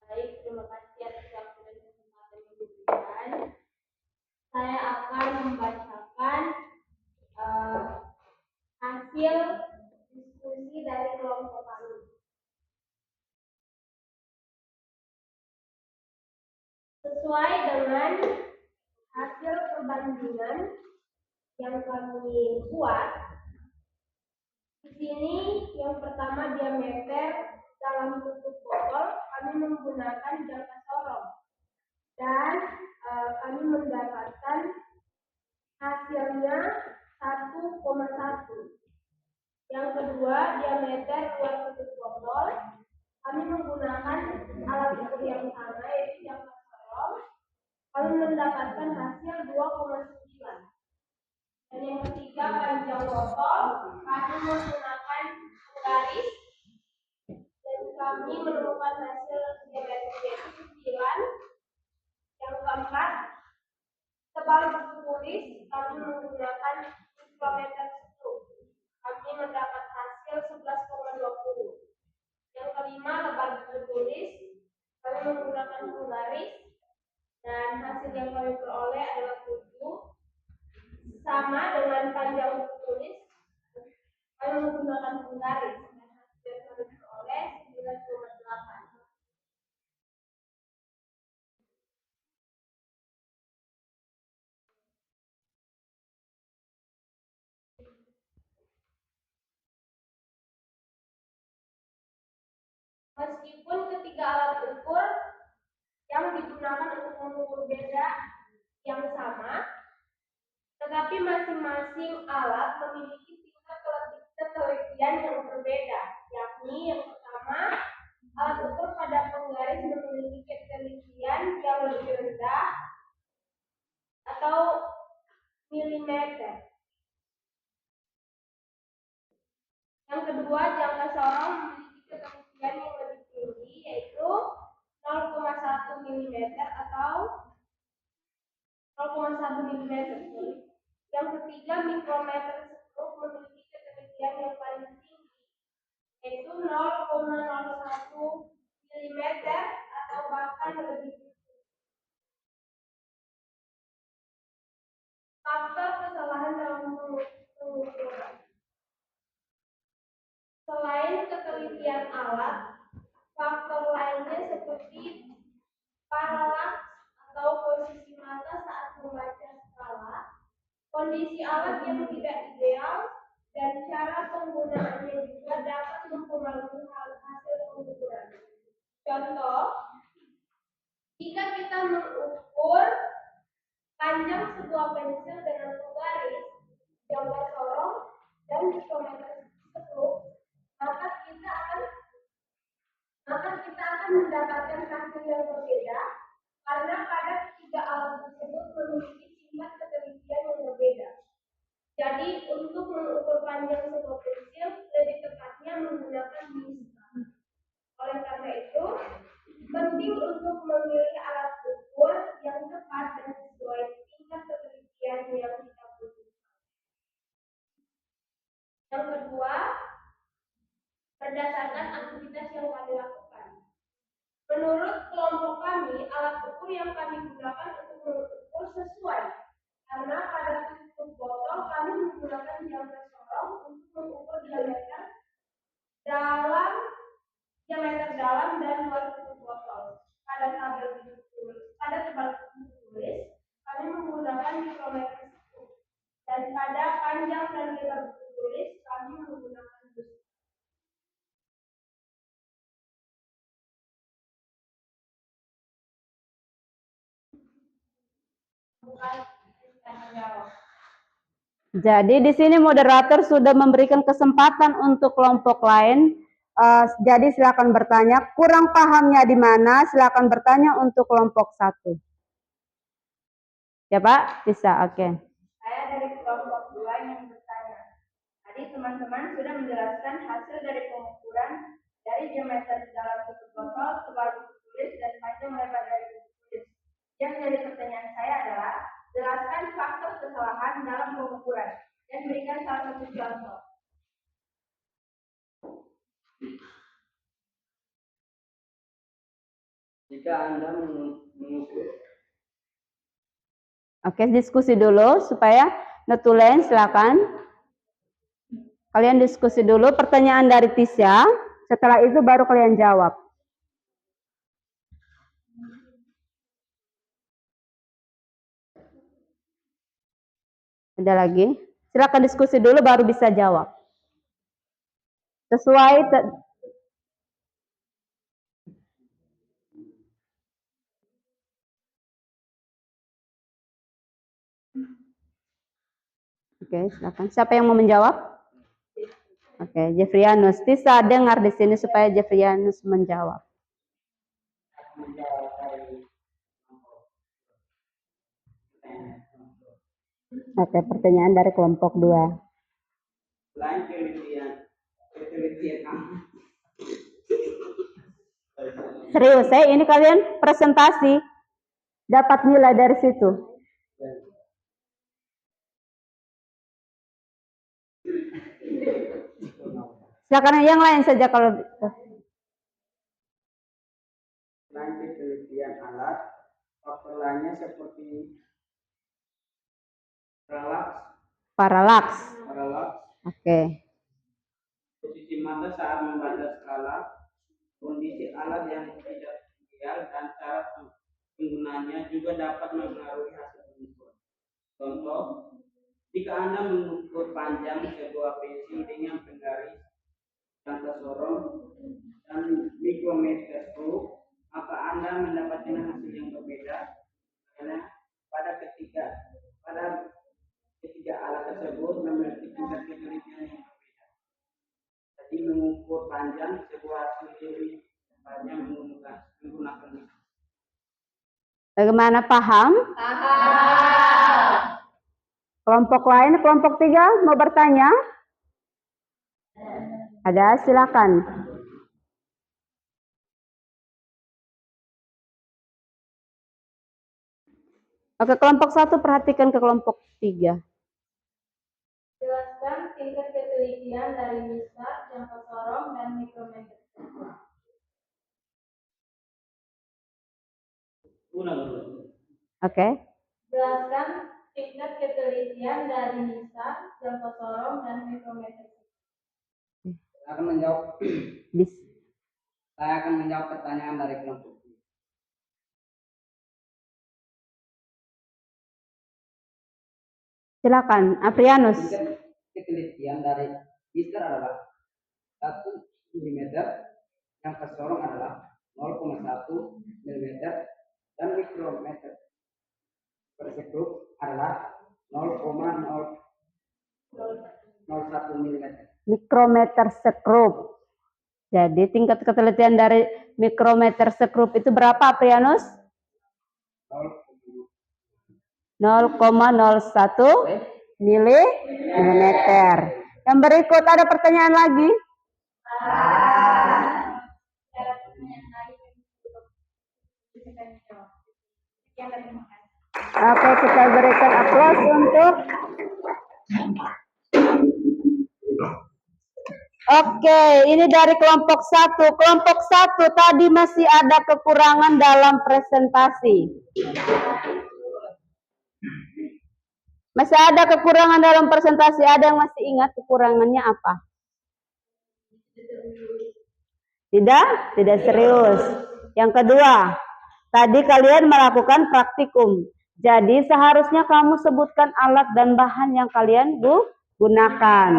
Speaker 3: Baik, terima kasih atas waktu dan kesempatan yang diberikan. Saya akan membacakan hasil diskusi dari kelompok kami. Sesuai dengan hasil perbandingan yang kami buat, di sini yang pertama diameter dalam tutup botol kami menggunakan jangka sorong dan kami mendapatkan hasilnya 1,1. Yang kedua diameter luar tutup botol kami menggunakan alat ukur yang sama yaitu jangka sorong, kami mendapatkan hasil 2,9. Dan yang ketiga panjang botol kami menggunakan garis dan kami menemukan hasil diameter yaitu 9. Yang keempat tebal buku tulis kami menggunakan mikrometer 10. Kami mendapat hasil 11,20. Yang kelima lebar buku tulis kami menggunakan penggaris dan hasil yang kami peroleh adalah 7. Sama dengan panjang buku tulis kami menggunakan penggaris dan hasil yang kami peroleh 9,8. Meskipun ketiga alat ukur yang digunakan untuk mengukur beda yang sama, tetapi masing-masing alat memiliki tingkat ketelitian yang berbeda, yakni yang pertama, alat ukur pada penggaris memiliki ketelitian yang lebih rendah atau milimeter. Yang kedua, jangka sorong memiliki ketelitian yang lebih tinggi, yaitu 0,1 mm atau 0,1 mm. Yang ketiga, mikrometer stroke memiliki ketelitian yang paling tinggi, yaitu 0,01 mm atau bahkan lebih tinggi. Faktor kesalahan dalam pengukuran kondisi alat yang tidak ideal, dan cara penggunaannya juga dapat mempengaruhi hasil pengukuran. Contoh, jika kita mengukur panjang sebuah pensil dengan penggaris, jangka sorong, dan mikrometer skru, maka kita akan mendapatkan hasil yang berbeda karena pada ketiga alat tersebut memiliki tingkat ketelitian yang berbeda. Jadi untuk mengukur panjang sebuah pensil lebih tepatnya menggunakan misal. Oleh karena itu, penting untuk memilih alat ukur yang tepat dan sesuai tingkat ketelitian yang kita butuhkan. Yang kedua, berdasarkan aktivitas yang kami lakukan. Menurut kelompok kami, alat ukur yang kami gunakan untuk mengukur sesuai. Karena pada tutup botol kami menggunakan jangka sorong untuk mengukur diameter dalam dan luar tutup botol. Pada tebal buku tulis, kami menggunakan mikrometer skru. Dan pada panjang dan lebar buku tulis, kami menggunakan dus.
Speaker 2: Jadi di sini moderator sudah memberikan kesempatan untuk kelompok lain. Jadi silakan bertanya. Kurang pahamnya di mana? Silakan bertanya untuk kelompok 1. Ya Pak, bisa. Oke.
Speaker 3: Saya dari kelompok 2 yang bertanya. Tadi teman-teman sudah menjelaskan hasil dari pengukuran dari diameter dalam tutup botol, tebal buku tulis, dan panjang lebar dari buku tulis. Yang jadi pertanyaan saya adalah, jelaskan faktor kesalahan dalam pengukuran dan berikan salah satu contoh.
Speaker 1: Jika Anda mengukur.
Speaker 2: Oke, diskusi dulu supaya Netulen silakan. Kalian diskusi dulu pertanyaan dari Tisha. Setelah itu baru kalian jawab. Ada lagi? Silakan diskusi dulu baru bisa jawab. Sesuai Oke, silakan. Siapa yang mau menjawab? Oke, Jeffrianus. Tisha dengar di sini supaya Jeffrianus menjawab. Oke, pertanyaan dari kelompok 2.
Speaker 1: Selain penelitian
Speaker 2: Serius, ini kalian presentasi dapat nilai dari situ. Silakan yang lain saja kalau
Speaker 1: selain penelitian alat, faktor lainnya seperti
Speaker 2: paralaks. Oke.
Speaker 1: Posisi mata saat membaca skala, kondisi alat yang tidak ideal, dan cara penggunaannya juga dapat mempengaruhi hasil pengukuran. Contoh, jika Anda mengukur panjang sebuah pensil dengan penggaris, jangka sorong, dan mikrometer skru, maka Anda mendapatkan hasil yang berbeda karena pada ketiga alat tersebut memiliki tingkat ketelitian yang berbeda. Jadi mengukur panjang sebuah pensil banyak menggunakan mikro.
Speaker 2: Bagaimana, paham?
Speaker 3: Paham.
Speaker 2: Kelompok lain, kelompok 3 mau bertanya? Ada, silakan. Oke, kelompok 1 perhatikan ke kelompok 3.
Speaker 3: Jelaskan tingkat ketelitian dari misal, jangka sorong, dan mikrometer.
Speaker 2: Oke.
Speaker 3: Jelaskan tingkat ketelitian dari misal, jangka sorong, dan mikrometer.
Speaker 4: Saya akan menjawab pertanyaan dari kelompok.
Speaker 2: Silakan, Aprianus.
Speaker 4: Tingkat ketelitian dari Mister adalah 1 mm, yang kesorong adalah 0,1 mm, dan mikrometer per sekrup adalah 0,001 mm.
Speaker 2: Mikrometer sekrup. Jadi tingkat ketelitian dari mikrometer sekrup itu berapa, Aprianus? 0,01 milimeter. Yang berikut ada pertanyaan lagi? Oke, kita berikan aplaus untuk. Oke, ini dari kelompok 1. Kelompok 1 tadi masih ada kekurangan dalam presentasi. Masih ada kekurangan dalam presentasi. Ada yang masih ingat kekurangannya apa? Tidak serius. Yang kedua, tadi kalian melakukan praktikum. Jadi seharusnya kamu sebutkan alat dan bahan yang kalian gunakan.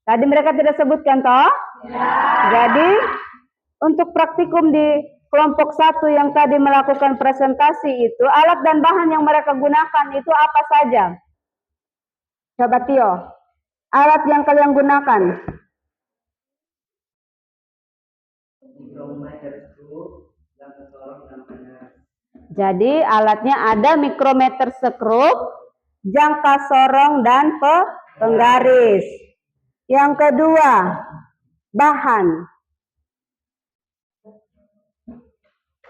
Speaker 2: Tadi mereka tidak sebutkan toh? Jadi untuk praktikum di kelompok 1 yang tadi melakukan presentasi itu, alat dan bahan yang mereka gunakan itu apa saja? Coba Tio, alat yang kalian gunakan. Jadi alatnya ada mikrometer sekrup, jangka sorong, dan penggaris. Yang kedua, bahan.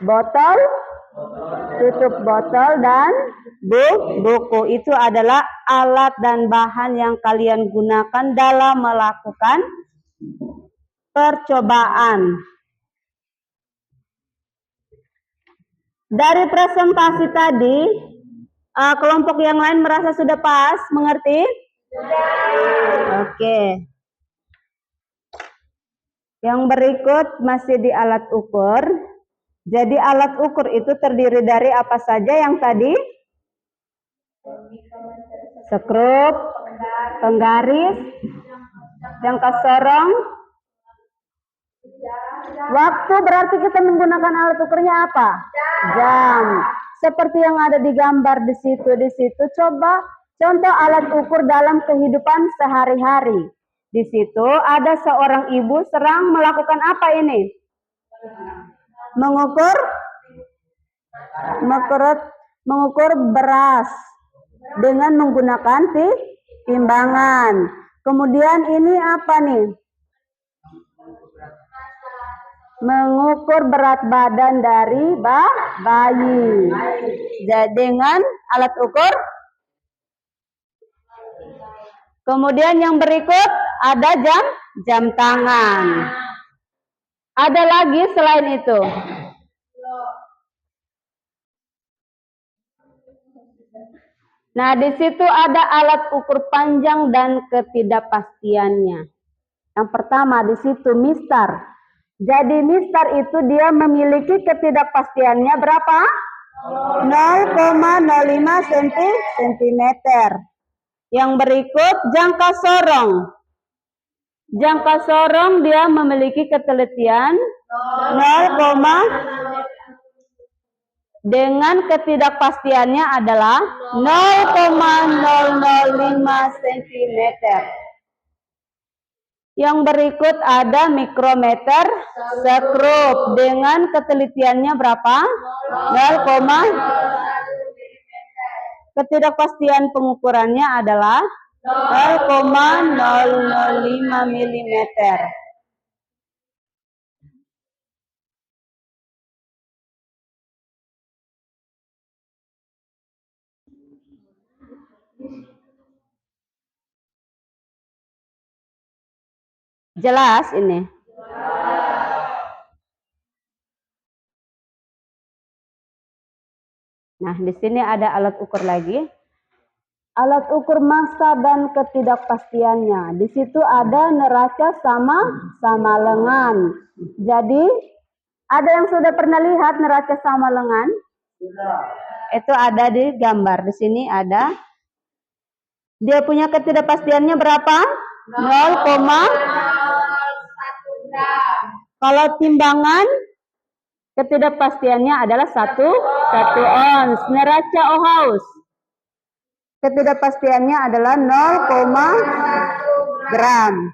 Speaker 2: Botol, tutup botol, dan buku. Itu adalah alat dan bahan yang kalian gunakan dalam melakukan percobaan. Dari presentasi tadi, kelompok yang lain merasa sudah pas, mengerti? Oke. Yang berikut masih di alat ukur. Jadi alat ukur itu terdiri dari apa saja yang tadi? Sekrup, penggaris, jangka sorong. Waktu berarti kita menggunakan alat ukurnya apa? Jam. Seperti yang ada di gambar di situ. Coba contoh alat ukur dalam kehidupan sehari-hari. Di situ ada seorang ibu sedang melakukan apa ini? Mengukur beras dengan menggunakan timbangan. Kemudian ini apa nih? Mengukur berat badan dari bayi. Jadi dengan alat ukur. Kemudian yang berikut ada jam tangan. Ada lagi selain itu? Nah, di situ ada alat ukur panjang dan ketidakpastiannya. Yang pertama di situ mistar. Jadi mistar itu dia memiliki ketidakpastiannya berapa? 0,05 cm. Yang berikut jangka sorong. Jangka sorong dia memiliki ketelitian 0, dengan ketidakpastiannya adalah 0,005 cm. Yang berikut ada mikrometer sekrup dengan ketelitiannya berapa? 0, ketidakpastian pengukurannya adalah 0,005 mm. Jelas ini? Nah, di sini ada alat ukur lagi. Alat ukur massa dan ketidakpastiannya. Di situ ada neraca sama lengan. Jadi, ada yang sudah pernah lihat neraca sama lengan? Itu ada di gambar. Di sini ada Dia punya ketidakpastiannya berapa? 0,
Speaker 3: 1 gram.
Speaker 2: kalau timbangan ketidakpastiannya adalah 1 ons. Neraca Ohaus ketidakpastiannya adalah 0, gram.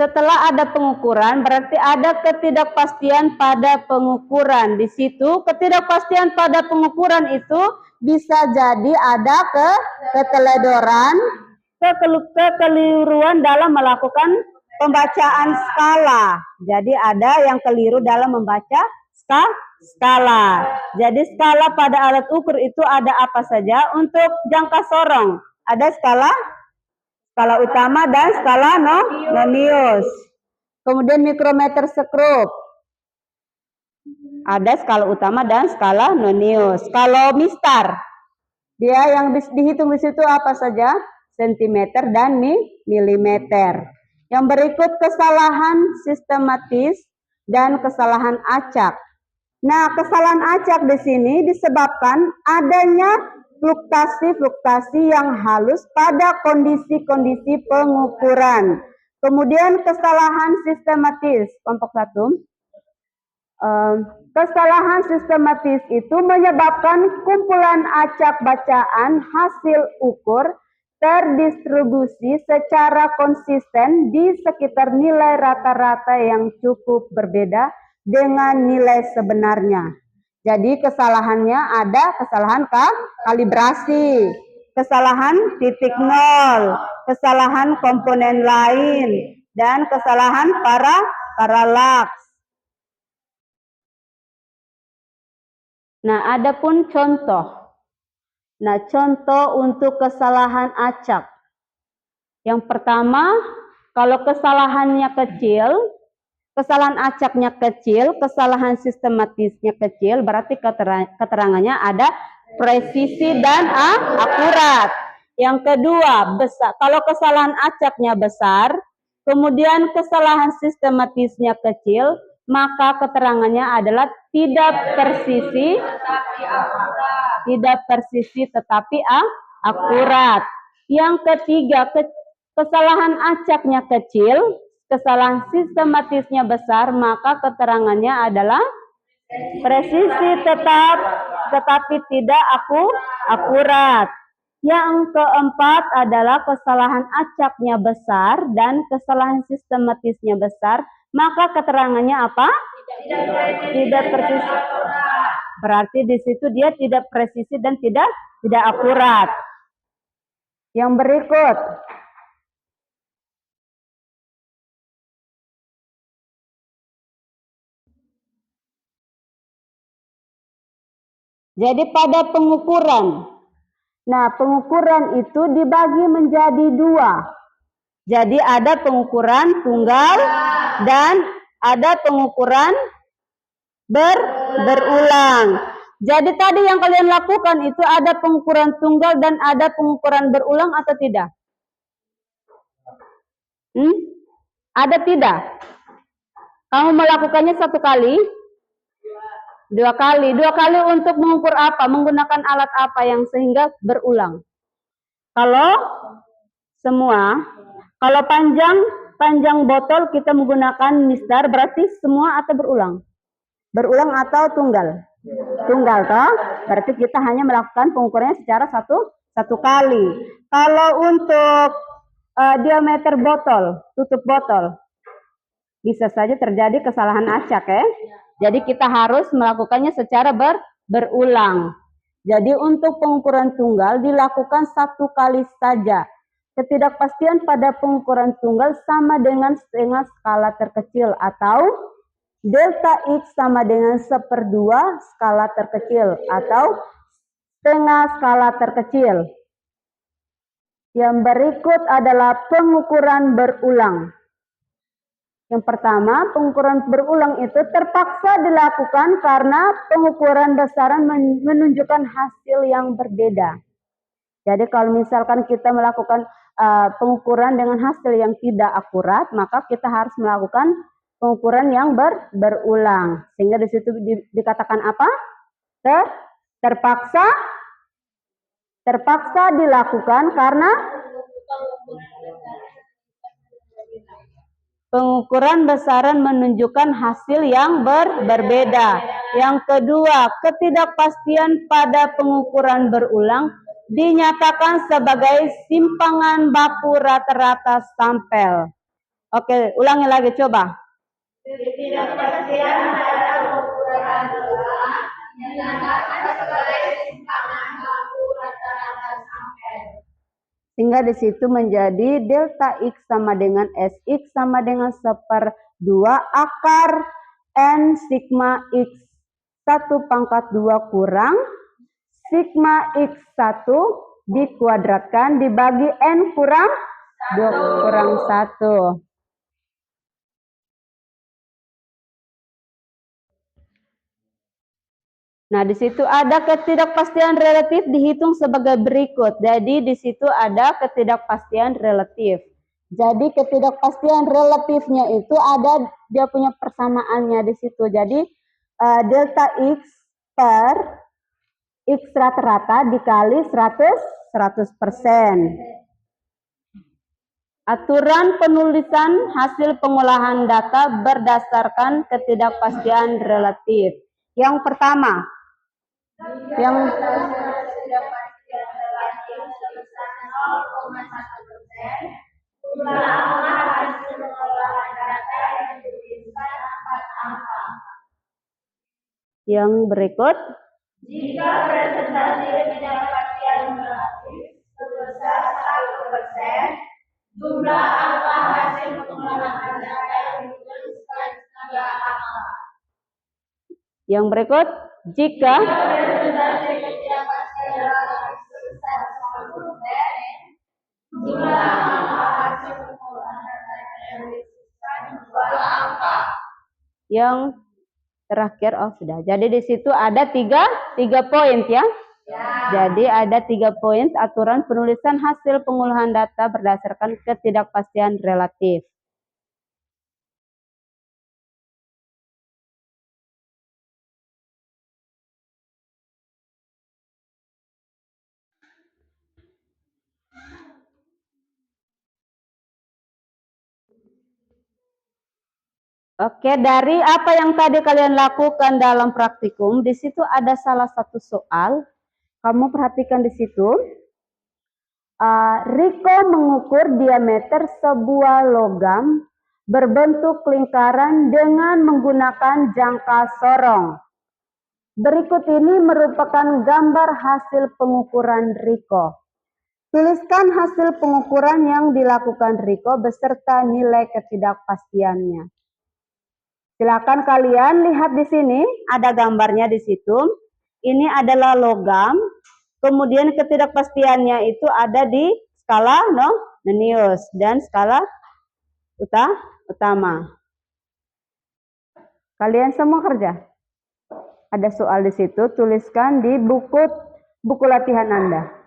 Speaker 2: Setelah ada pengukuran, berarti ada ketidakpastian pada pengukuran. Di situ ketidakpastian pada pengukuran itu bisa jadi ada keteledoran, kekeliruan dalam melakukan pembacaan skala. Jadi ada yang keliru dalam membaca skala. Jadi skala pada alat ukur itu ada apa saja? Untuk jangka sorong, ada skala utama dan skala nonius. Kemudian mikrometer skrup, ada skala utama dan skala nonius. Kalau mistar, dia yang dihitung di situ apa saja? Sentimeter dan milimeter. Yang berikut kesalahan sistematis dan kesalahan acak. Nah, kesalahan acak di sini disebabkan adanya fluktuasi yang halus pada kondisi-kondisi pengukuran. Kemudian kesalahan sistematis, kelompok 1. Kesalahan sistematis itu menyebabkan kumpulan acak bacaan hasil ukur terdistribusi secara konsisten di sekitar nilai rata-rata yang cukup berbeda dengan nilai sebenarnya. Jadi kesalahannya ada kesalahan kalibrasi, kesalahan titik nol, kesalahan komponen lain, dan kesalahan paralaks. Nah, ada pun contoh. Nah, contoh untuk kesalahan acak. Yang pertama, kalau kesalahannya kecil, kesalahan acaknya kecil, kesalahan sistematisnya kecil, berarti keterangannya ada presisi dan akurat. Yang kedua, besar. Kalau kesalahan acaknya besar, kemudian kesalahan sistematisnya kecil, maka keterangannya adalah tidak persisi tetapi akurat. Yang ketiga, kesalahan acaknya kecil, kesalahan sistematisnya besar, maka keterangannya adalah presisi tetapi tidak akurat. Yang keempat adalah kesalahan acaknya besar dan kesalahan sistematisnya besar, maka keterangannya apa? Tidak presisi. Berarti di situ dia tidak presisi dan tidak akurat. Yang berikut. Jadi pada pengukuran. Nah, pengukuran itu dibagi menjadi 2. Jadi ada pengukuran tunggal dan ada pengukuran berulang. Jadi tadi yang kalian lakukan itu ada pengukuran tunggal dan ada pengukuran berulang atau tidak? Ada tidak? Kamu melakukannya 1 kali? 2 kali. 2 kali untuk mengukur apa? Menggunakan alat apa yang sehingga berulang? Kalau semua, kalau panjang botol kita menggunakan mistar, berarti semua atau berulang? Berulang atau tunggal? Tunggal toh? Berarti kita hanya melakukan pengukurannya secara satu kali. Kalau untuk diameter botol, tutup botol, bisa saja terjadi kesalahan acak ya. Jadi kita harus melakukannya secara berulang. Jadi untuk pengukuran tunggal dilakukan 1 kali saja. Ketidakpastian pada pengukuran tunggal sama dengan setengah skala terkecil atau delta X sama dengan 1/2 skala terkecil atau setengah skala terkecil. Yang berikut adalah pengukuran berulang. Yang pertama, pengukuran berulang itu terpaksa dilakukan karena pengukuran besaran menunjukkan hasil yang berbeda. Jadi kalau misalkan kita melakukan pengukuran dengan hasil yang tidak akurat, maka kita harus melakukan pengukuran yang berulang. Sehingga di situ dikatakan apa? Terpaksa dilakukan karena pengukuran besaran menunjukkan hasil yang berbeda. Yang kedua, ketidakpastian pada pengukuran berulang dinyatakan sebagai simpangan baku rata-rata sampel. Oke, ulangi lagi coba.
Speaker 3: Ketidakpastian pada pengukuran berulang dinyatakan sebagai simpangan baku rata-rata sampel.
Speaker 2: Sehingga di situ menjadi delta X sama dengan SX sama dengan 1/2 akar N sigma X 1/2 kurang sigma X1 dikuadratkan dibagi N kurang 1. Nah, di situ ada ketidakpastian relatif dihitung sebagai berikut. Jadi di situ ada ketidakpastian relatif. Jadi ketidakpastian relatifnya itu ada dia punya persamaannya di situ. Jadi delta X per X rata-rata dikali 100%. Aturan penulisan hasil pengolahan data berdasarkan ketidakpastian relatif. Yang pertama, yang
Speaker 3: ketidakpastian relatif sebesar 0,1%, jumlah hasil pengolahan data yang dituliskan 4 angka.
Speaker 2: yang berikut,
Speaker 3: Jika presentasi ketidakpastian relatif sebesar 1%, jumlah angka hasil pengolahan data yang dituliskan 3 angka.
Speaker 2: yang berikut, jika
Speaker 3: Presentasi ketidakpastian relatif sebesar 1%, jumlah angka hasil pengolahan data yang dituliskan 2 angka.
Speaker 2: yang terakhir, sudah. Jadi di situ ada tiga poin ya. Jadi ada 3 poin aturan penulisan hasil pengolahan data berdasarkan ketidakpastian relatif. Oke, dari apa yang tadi kalian lakukan dalam praktikum, di situ ada salah satu soal. Kamu perhatikan di situ. Riko mengukur diameter sebuah logam berbentuk lingkaran dengan menggunakan jangka sorong. Berikut ini merupakan gambar hasil pengukuran Riko. Tuliskan hasil pengukuran yang dilakukan Riko beserta nilai ketidakpastiannya. Silakan kalian lihat di sini, ada gambarnya di situ. Ini adalah logam, kemudian ketidakpastiannya itu ada di skala Nenius dan skala utama. Kalian semua kerja. Ada soal di situ, tuliskan di buku latihan Anda.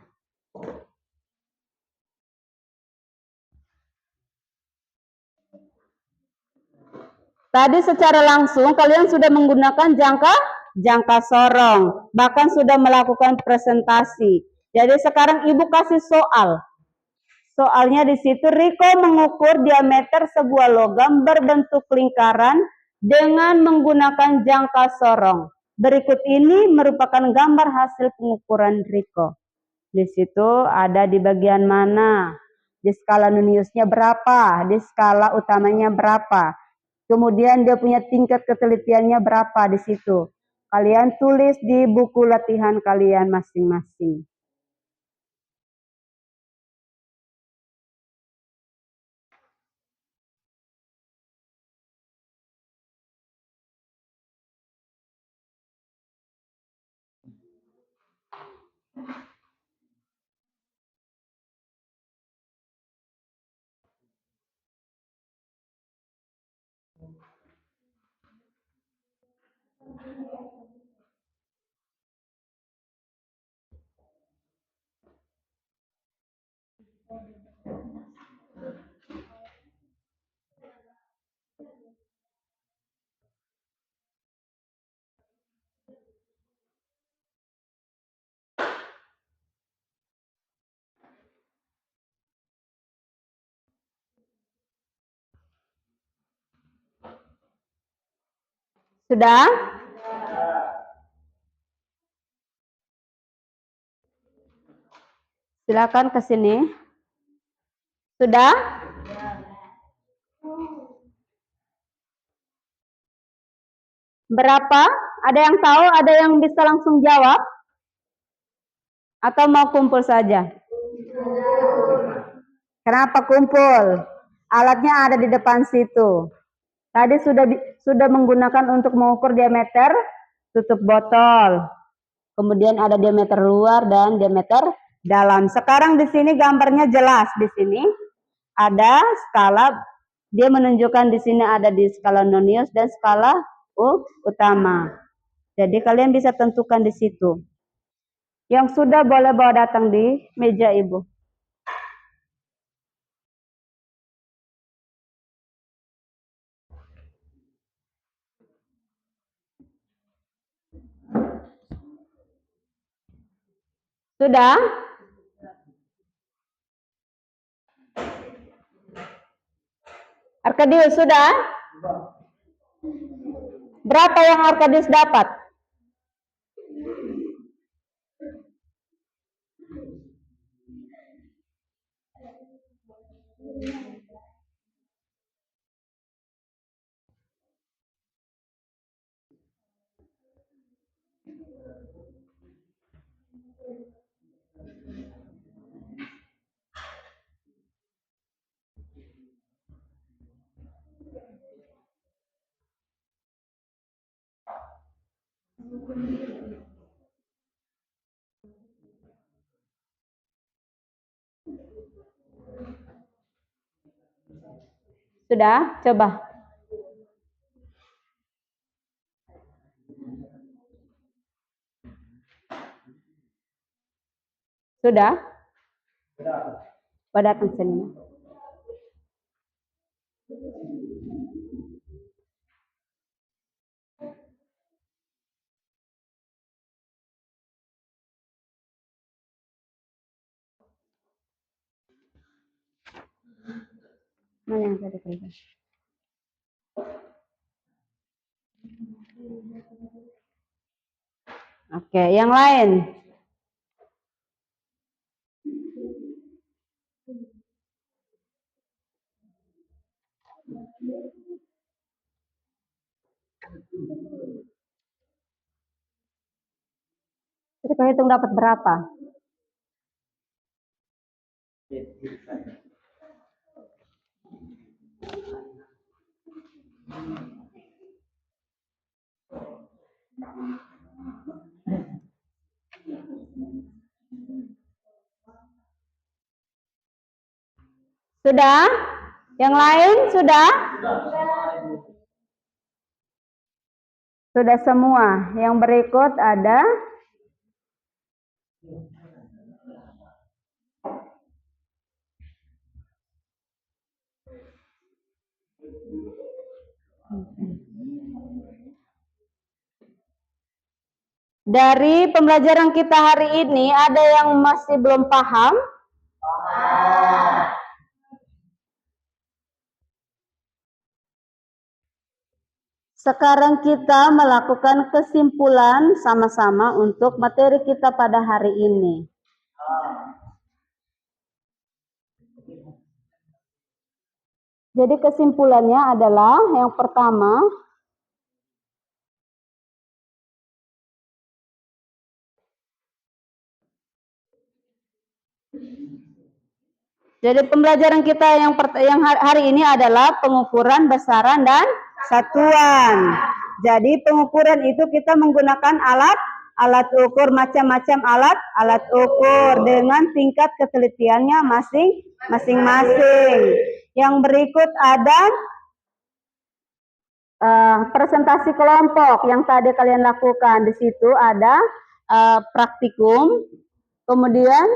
Speaker 2: Tadi secara langsung kalian sudah menggunakan jangka sorong, bahkan sudah melakukan presentasi. Jadi sekarang Ibu kasih soal. Soalnya di situ Riko mengukur diameter sebuah logam berbentuk lingkaran dengan menggunakan jangka sorong. Berikut ini merupakan gambar hasil pengukuran Riko. Di situ ada di bagian mana? Di skala Neniusnya berapa? Di skala utamanya berapa? Kemudian dia punya tingkat ketelitiannya berapa di situ. Kalian tulis di buku latihan kalian masing-masing. Sudah? Silakan ke sini. Sudah? Berapa? Ada yang tahu? Ada yang bisa langsung jawab? Atau mau kumpul saja? Kenapa kumpul? Alatnya ada di depan situ. Tadi sudah menggunakan untuk mengukur diameter tutup botol. Kemudian ada diameter luar dan diameter dalam. Sekarang di sini gambarnya jelas. Di sini ada skala. Dia menunjukkan di sini ada di skala nonius dan skala utama. Jadi kalian bisa tentukan di situ. Yang sudah boleh bawa datang di meja Ibu. Sudah? Arkadius sudah? Berapa yang Arkadius dapat? Sudah? Coba. Sudah? Bawa datang sini. Mana yang tadi kerja? Oke, yang lain. Kita hitung dapat berapa? Sudah? Yang lain sudah? Sudah semua. Yang berikut ada dari pembelajaran kita hari ini, ada yang masih belum paham? Sekarang kita melakukan kesimpulan sama-sama untuk materi kita pada hari ini. Jadi kesimpulannya adalah yang pertama, jadi pembelajaran kita yang hari ini adalah pengukuran besaran dan satuan. Jadi pengukuran itu kita menggunakan alat ukur, macam-macam alat ukur dengan tingkat ketelitiannya masing-masing. Yang berikut ada presentasi kelompok yang tadi kalian lakukan. Di situ ada praktikum, kemudian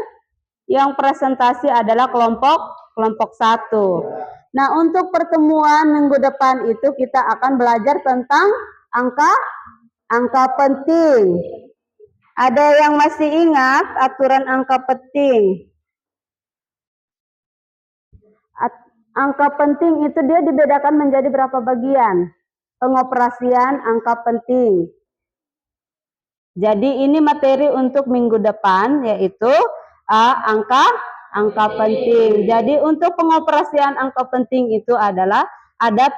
Speaker 2: Yang presentasi adalah kelompok 1. Nah, untuk pertemuan minggu depan itu kita akan belajar tentang angka penting. Ada yang masih ingat aturan angka penting? Angka penting itu dia dibedakan menjadi berapa bagian? Pengoperasian angka penting. Jadi ini materi untuk minggu depan, yaitu angka penting. Jadi untuk pengoperasian angka penting itu adalah ada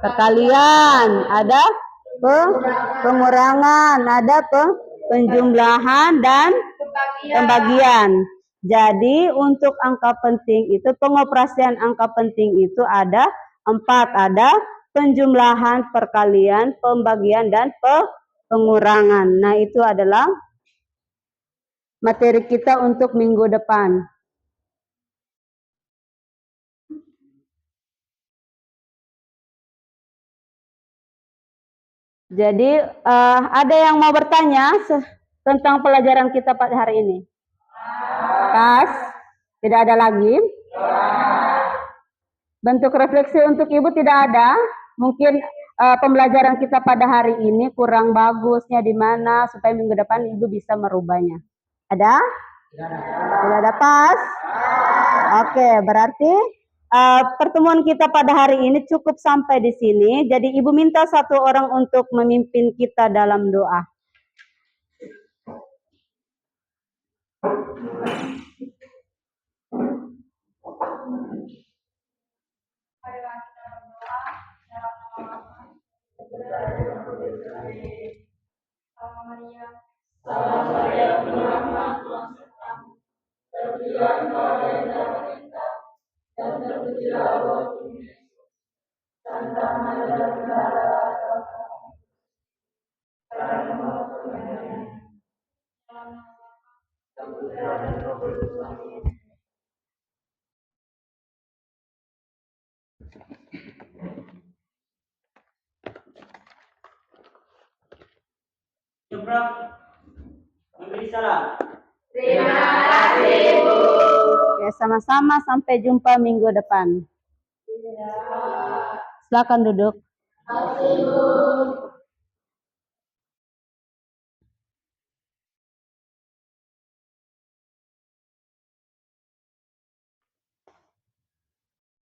Speaker 2: perkalian, ada pengurangan, ada penjumlahan dan pembagian. Jadi untuk angka penting itu, pengoperasian angka penting itu ada 4, ada penjumlahan, perkalian, pembagian, dan pengurangan. Nah, itu adalah materi kita untuk minggu depan. Jadi ada yang mau bertanya tentang pelajaran kita pada hari ini? Pas? Tidak ada lagi? Bentuk refleksi untuk Ibu tidak ada? Mungkin pembelajaran kita pada hari ini kurang bagusnya di mana supaya minggu depan Ibu bisa merubahnya. Ada? Tidak ada. Pas? Oke, berarti pertemuan kita pada hari ini cukup sampai di sini. Jadi Ibu minta satu orang untuk memimpin kita dalam doa.
Speaker 1: Memberi salam.
Speaker 3: Terima kasih, Bu.
Speaker 2: Ya, sama-sama, sampai jumpa minggu depan. Silakan duduk.
Speaker 3: Terima kasih, Bu.